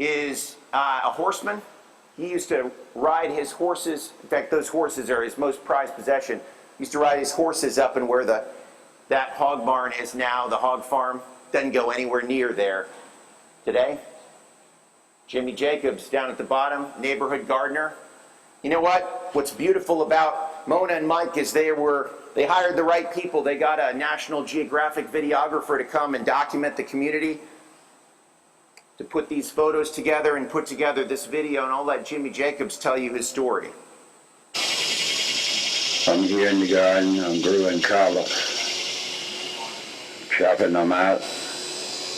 Speaker 3: is a horseman. He used to ride his horses. In fact, those horses are his most prized possession. He used to ride his horses up and where that hog barn is now, the hog farm. Doesn't go anywhere near there today. Jimmy Jacobs down at the bottom, neighborhood gardener. You know what? What's beautiful about Mona and Mike is they hired the right people. They got a National Geographic videographer to come and document the community, to put these photos together and put together this video, and I'll let Jimmy Jacobs tell you his story.
Speaker 6: I'm here in the garden, I'm growing collards, chopping them out,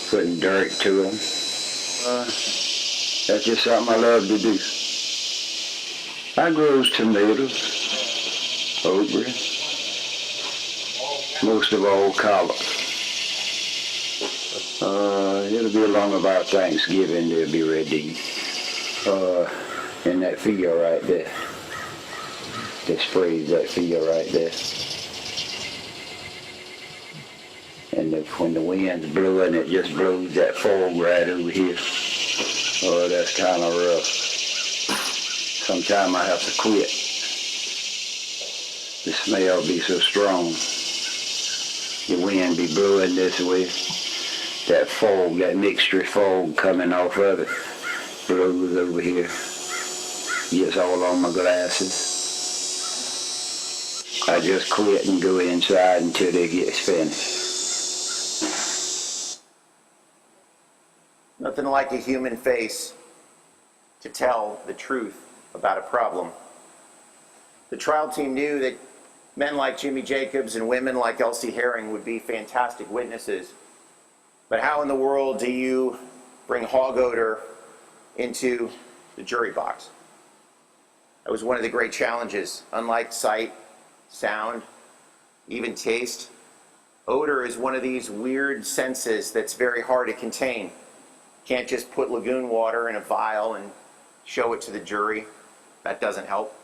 Speaker 6: putting dirt to them. That's just something I love to do. I grows tomatoes, okra, most of all collards. It'll be along about Thanksgiving they'll be ready to eat. In that field right there. They sprays that field right there. And when the wind's blowing, it just blows that fog right over here. Oh, that's kind of rough. Sometime I have to quit. The smell be so strong. The wind be blowing this way. That fog, that mixture fog coming off of it, blows over here. Gets all on my glasses. I just quit and go inside until they get finished.
Speaker 3: Nothing like a human face to tell the truth about a problem. The trial team knew that men like Jimmy Jacobs and women like Elsie Herring would be fantastic witnesses. But how in the world do you bring hog odor into the jury box? That was one of the great challenges. Unlike sight, sound, even taste, odor is one of these weird senses that's very hard to contain. Can't just put lagoon water in a vial and show it to the jury. That doesn't help.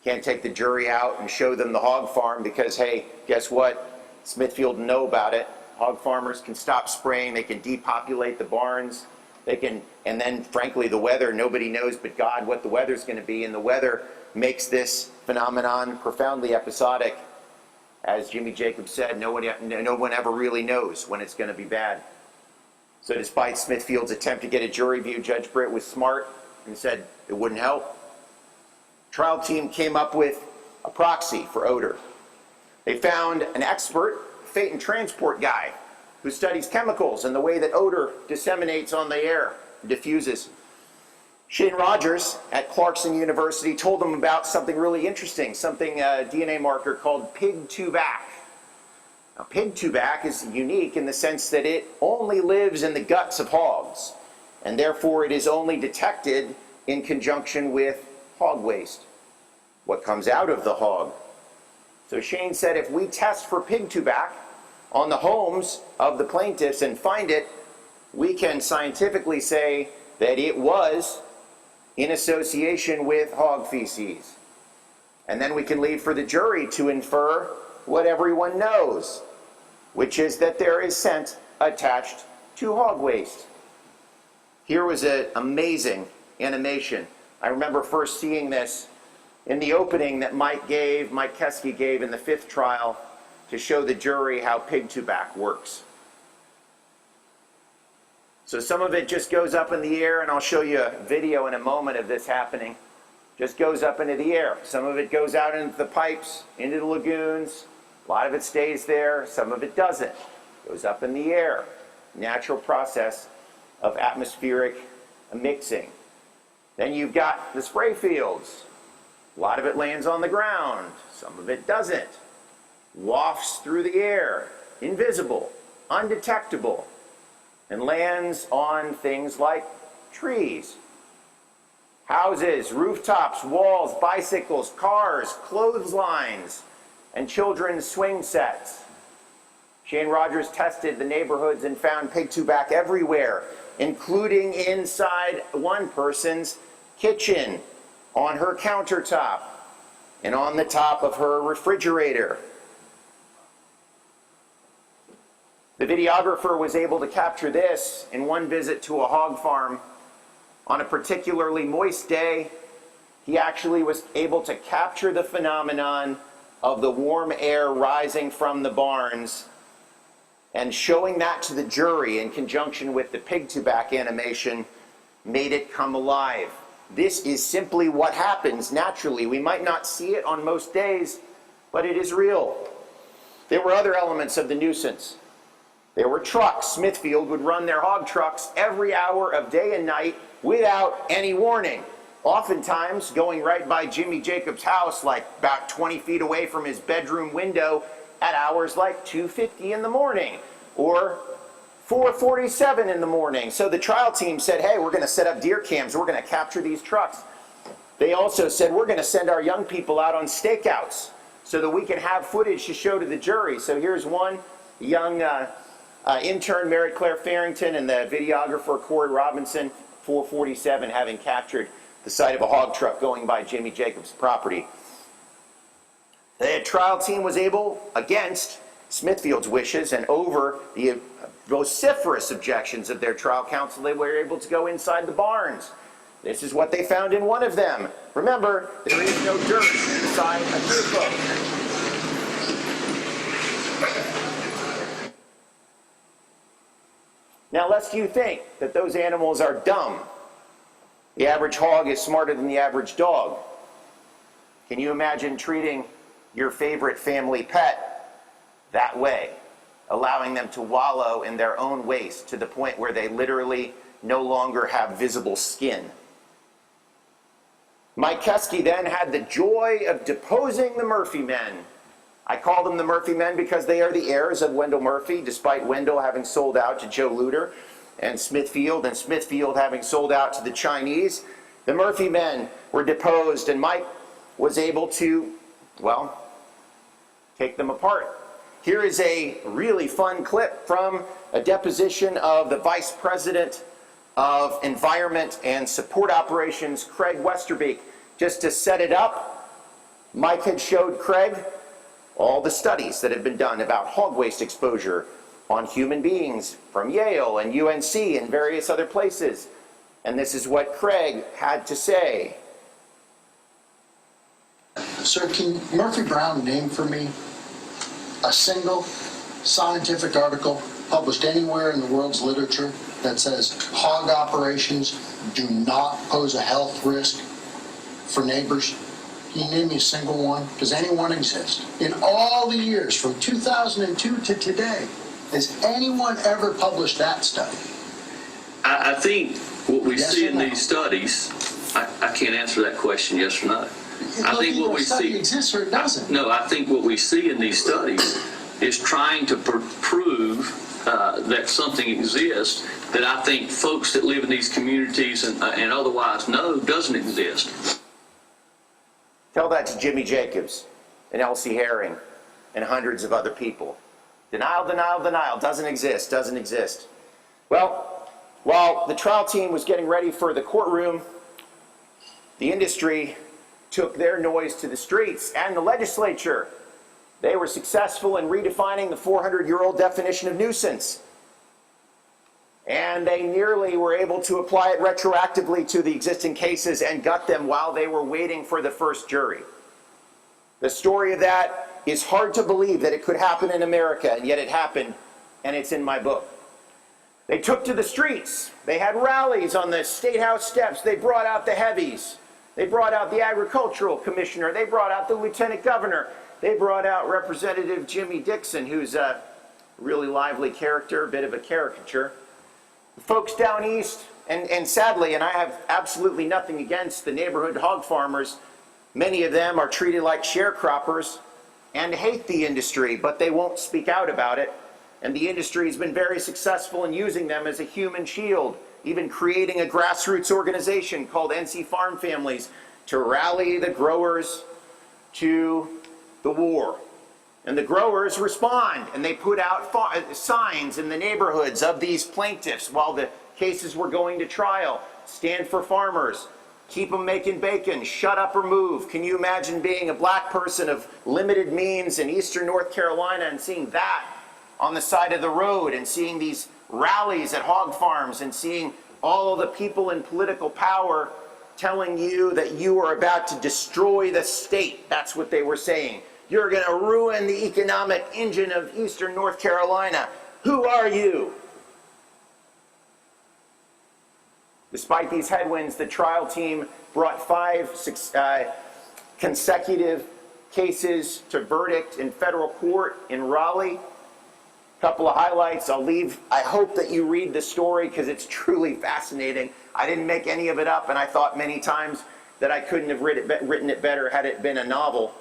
Speaker 3: Can't take the jury out and show them the hog farm because, hey, guess what? Smithfield know about it. Hog farmers can stop spraying. They can depopulate the barns. They can, and then, frankly, the weather, nobody knows but God what the weather's going to be, and the weather makes this phenomenon profoundly episodic. As Jimmy Jacobs said, no one ever really knows when it's going to be bad. So despite Smithfield's attempt to get a jury view, Judge Britt was smart. and said it wouldn't help. Trial team came up with a proxy for odor. They found an expert, fate and transport guy, who studies chemicals and the way that odor disseminates on the air, diffuses. Shane Rogers at Clarkson University told them about something really interesting, something, a DNA marker called pig-2-bac. Now, pig-2-bac is unique in the sense that it only lives in the guts of hogs, and therefore it is only detected in conjunction with hog waste, what comes out of the hog. So Shane said if we test for pig-2-bac on the homes of the plaintiffs and find it, we can scientifically say that it was in association with hog feces. And then we can leave for the jury to infer what everyone knows, which is that there is scent attached to hog waste. Here was an amazing animation. I remember first seeing this in the opening that Mike Keski gave in the 5th trial to show the jury how pig-2-bac works. So some of it just goes up in the air, and I'll show you a video in a moment of this happening. Just goes up into the air. Some of it goes out into the pipes, into the lagoons. A lot of it stays there. Some of it doesn't. Goes up in the air. Natural process of atmospheric mixing. Then you've got the spray fields. A lot of it lands on the ground. Some of it doesn't. Wafts through the air. Invisible. Undetectable. And lands on things like trees, houses, rooftops, walls, bicycles, cars, clotheslines, and children's swing sets. Shane Rogers tested the neighborhoods and found pig-2-bac everywhere, including inside one person's kitchen, on her countertop, and on the top of her refrigerator. The videographer was able to capture this in one visit to a hog farm. On a particularly moist day, he actually was able to capture the phenomenon of the warm air rising from the barns and showing that to the jury in conjunction with the pig-2-bac animation made it come alive. This is simply what happens naturally. We might not see it on most days, but it is real. There were other elements of the nuisance. There were trucks. Smithfield would run their hog trucks every hour of day and night without any warning. Oftentimes going right by Jimmy Jacobs' house, like about 20 feet away from his bedroom window at hours like 2:50 in the morning or 4:47 in the morning. So the trial team said, hey, we're going to set up deer cams. We're going to capture these trucks. They also said, we're going to send our young people out on stakeouts so that we can have footage to show to the jury. So here's one young intern, Mary Claire Farrington, and the videographer, Corey Robinson, 4:47, having captured the site of a hog truck going by Jimmy Jacobs' property. The trial team was able, against Smithfield's wishes and over the vociferous objections of their trial counsel, they were able to go inside the barns. This is what they found in one of them. Remember, there is no dirt inside a group. Now, lest you think that those animals are dumb, the average hog is smarter than the average dog. Can you imagine treating your favorite family pet that way, allowing them to wallow in their own waste to the point where they literally no longer have visible skin? Mike Keski then had the joy of deposing the Murphy men. I call them the Murphy men because they are the heirs of Wendell Murphy, despite Wendell having sold out to Joe Luder and Smithfield having sold out to the Chinese. The Murphy men were deposed, and Mike was able to, well, take them apart. Here is a really fun clip from a deposition of the Vice President of Environment and Support Operations, Craig Westerbeek. Just to set it up, Mike had showed Craig all the studies that have been done about hog waste exposure on human beings from Yale and UNC and various other places. And this is what Craig had to say.
Speaker 7: Sir, can Murphy Brown name for me a single scientific article published anywhere in the world's literature that says hog operations do not pose a health risk for neighbors? Can you name me a single one? Does anyone exist? In all the years from 2002 to today, has anyone ever published that study?
Speaker 8: I think what we
Speaker 7: Yes
Speaker 8: see
Speaker 7: or
Speaker 8: in
Speaker 7: no?
Speaker 8: these studies, I can't answer that question yes or no. I think
Speaker 7: Either
Speaker 8: what
Speaker 7: a
Speaker 8: we
Speaker 7: study
Speaker 8: see
Speaker 7: exists or it doesn't.
Speaker 8: No, I think what we see in these studies is trying to prove that something exists that I think folks that live in these communities and otherwise know doesn't exist.
Speaker 3: Tell that to Jimmy Jacobs and Elsie Herring and hundreds of other people. Denial, denial, denial. Doesn't exist, doesn't exist. Well, while the trial team was getting ready for the courtroom, the industry took their noise to the streets and the legislature. They were successful in redefining the 400-year-old definition of nuisance. And they nearly were able to apply it retroactively to the existing cases and gut them while they were waiting for the first jury. The story of that is hard to believe that it could happen in America, and yet it happened, and it's in my book. They took to the streets. They had rallies on the State House steps. They brought out the heavies. They brought out the agricultural commissioner. They brought out the lieutenant governor. They brought out Representative Jimmy Dixon, who's a really lively character, a bit of a caricature. The folks down east, and sadly, and I have absolutely nothing against the neighborhood hog farmers, many of them are treated like sharecroppers and hate the industry, but they won't speak out about it. And the industry has been very successful in using them as a human shield, even creating a grassroots organization called NC Farm Families to rally the growers to the war. And the growers respond, and they put out signs in the neighborhoods of these plaintiffs while the cases were going to trial. Stand for farmers. Keep them making bacon. Shut up or move. Can you imagine being a black person of limited means in eastern North Carolina and seeing that on the side of the road, and seeing these rallies at hog farms, and seeing all of the people in political power telling you that you are about to destroy the state? That's what they were saying. You're going to ruin the economic engine of eastern North Carolina. Who are you? Despite these headwinds, the trial team brought 5 consecutive cases to verdict in federal court in Raleigh. Couple of highlights. I hope that you read the story because it's truly fascinating. I didn't make any of it up, and I thought many times that I couldn't have written it better had it been a novel.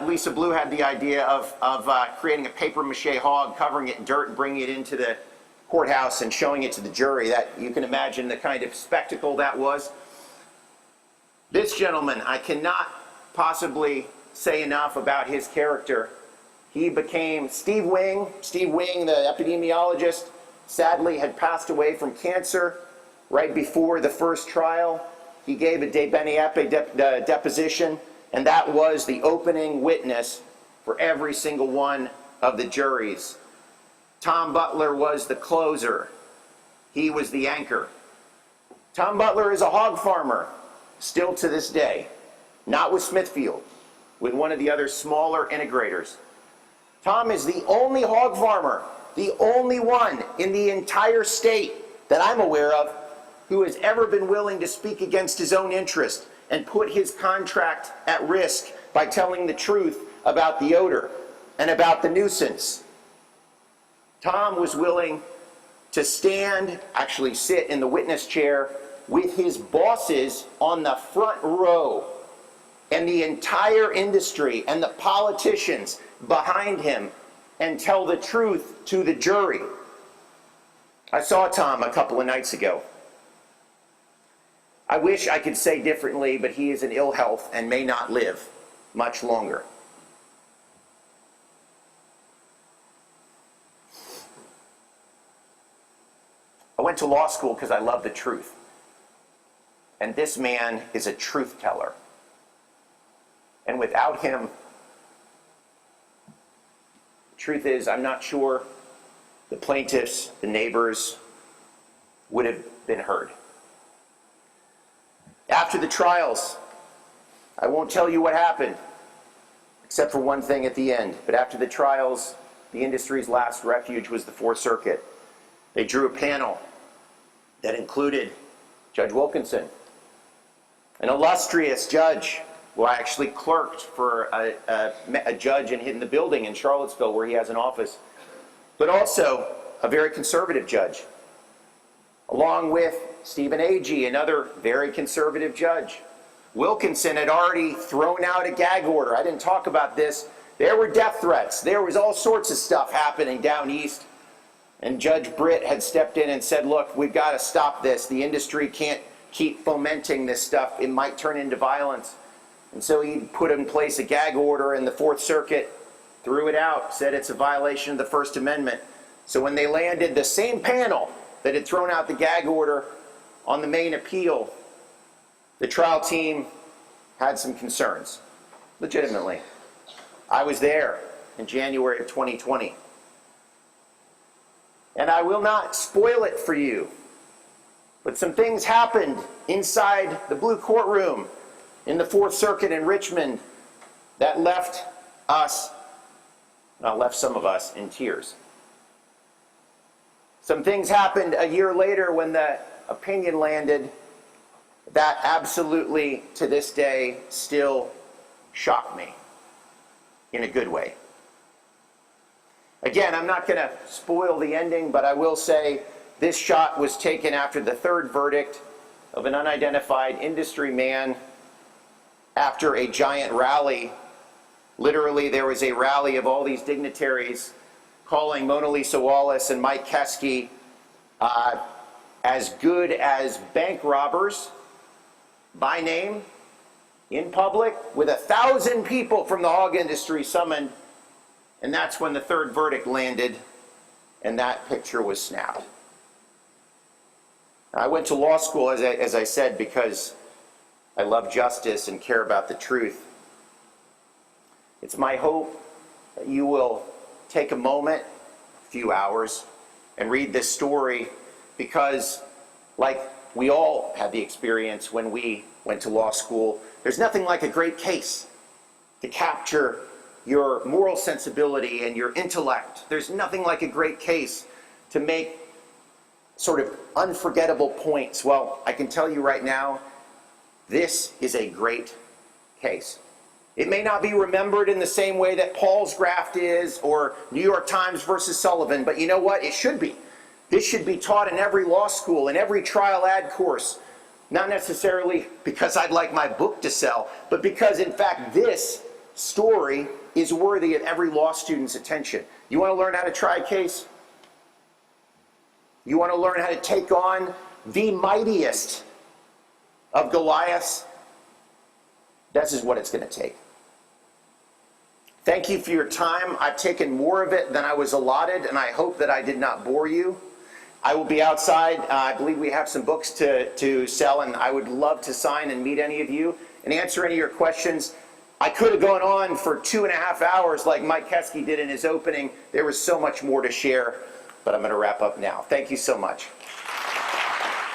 Speaker 3: Lisa Blue had the idea of creating a papier-mâché hog, covering it in dirt, and bringing it into the courthouse and showing it to the jury. That you can imagine the kind of spectacle that was. This gentleman, I cannot possibly say enough about his character. He became Steve Wing. Steve Wing, the epidemiologist, sadly had passed away from cancer right before the first trial. He gave a de bene epi deposition, and that was the opening witness for every single one of the juries. Tom Butler was the closer. He was the anchor. Tom Butler is a hog farmer, still to this day. Not with Smithfield, with one of the other smaller integrators. Tom is the only hog farmer, the only one in the entire state that I'm aware of who has ever been willing to speak against his own interest and put his contract at risk by telling the truth about the odor and about the nuisance. Tom was willing to actually sit in the witness chair with his bosses on the front row and the entire industry and the politicians behind him and tell the truth to the jury. I saw Tom a couple of nights ago. I wish I could say differently, but he is in ill health and may not live much longer. I went to law school because I love the truth. And this man is a truth teller. And without him, the truth is, I'm not sure the plaintiffs, the neighbors, would have been heard. After the trials, I won't tell you what happened, except for one thing at the end, but after the trials, the industry's last refuge was the Fourth Circuit. They drew a panel that included Judge Wilkinson, an illustrious judge who actually clerked for a judge in the building in Charlottesville where he has an office, but also a very conservative judge, along with Stephen Agee, another very conservative judge. Wilkinson had already thrown out a gag order. I didn't talk about this. There were death threats. There was all sorts of stuff happening down east. And Judge Britt had stepped in and said, look, we've got to stop this. The industry can't keep fomenting this stuff. It might turn into violence. And so he put in place a gag order, and the Fourth Circuit threw it out, said it's a violation of the First Amendment. So when they landed, the same panel that had thrown out the gag order on the main appeal, the trial team had some concerns, legitimately. I was there in January of 2020. And I will not spoil it for you, but some things happened inside the blue courtroom in the Fourth Circuit in Richmond that left some of us in tears. Some things happened a year later when the opinion landed that absolutely, to this day, still shock me in a good way. Again, I'm not going to spoil the ending, but I will say this shot was taken after the third verdict of an unidentified industry man after a giant rally. Literally, there was a rally of all these dignitaries calling Mona Lisa Wallace and Mike Keskey as good as bank robbers by name, in public, with 1,000 people from the hog industry summoned. And that's when the third verdict landed and that picture was snapped. I went to law school, as I said, because I love justice and care about the truth. It's my hope that you will take a moment, a few hours, and read this story, because like we all had the experience when we went to law school, there's nothing like a great case to capture your moral sensibility and your intellect. There's nothing like a great case to make sort of unforgettable points. Well, I can tell you right now, this is a great case. It may not be remembered in the same way that Paul's graft is, or New York Times versus Sullivan, but you know what? It should be. This should be taught in every law school, in every trial ad course. Not necessarily because I'd like my book to sell, but because, in fact, this story is worthy of every law student's attention. You want to learn how to try a case? You want to learn how to take on the mightiest of Goliaths? This is what it's going to take. Thank you for your time. I've taken more of it than I was allotted, and I hope that I did not bore you. I will be outside. I believe we have some books to sell, and I would love to sign and meet any of you and answer any of your questions. I could have gone on for 2.5 hours like Mike Keskey did in his opening. There was so much more to share, but I'm going to wrap up now. Thank you so much.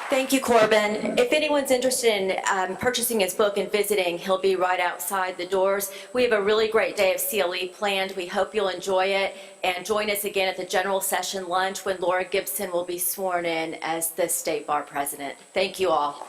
Speaker 1: Thank you, Corban. If anyone's interested in purchasing his book and visiting, he'll be right outside the doors. We have a really great day of CLE planned. We hope you'll enjoy it, and join us again at the general session lunch when Laura Gibson will be sworn in as the State Bar President. Thank you all.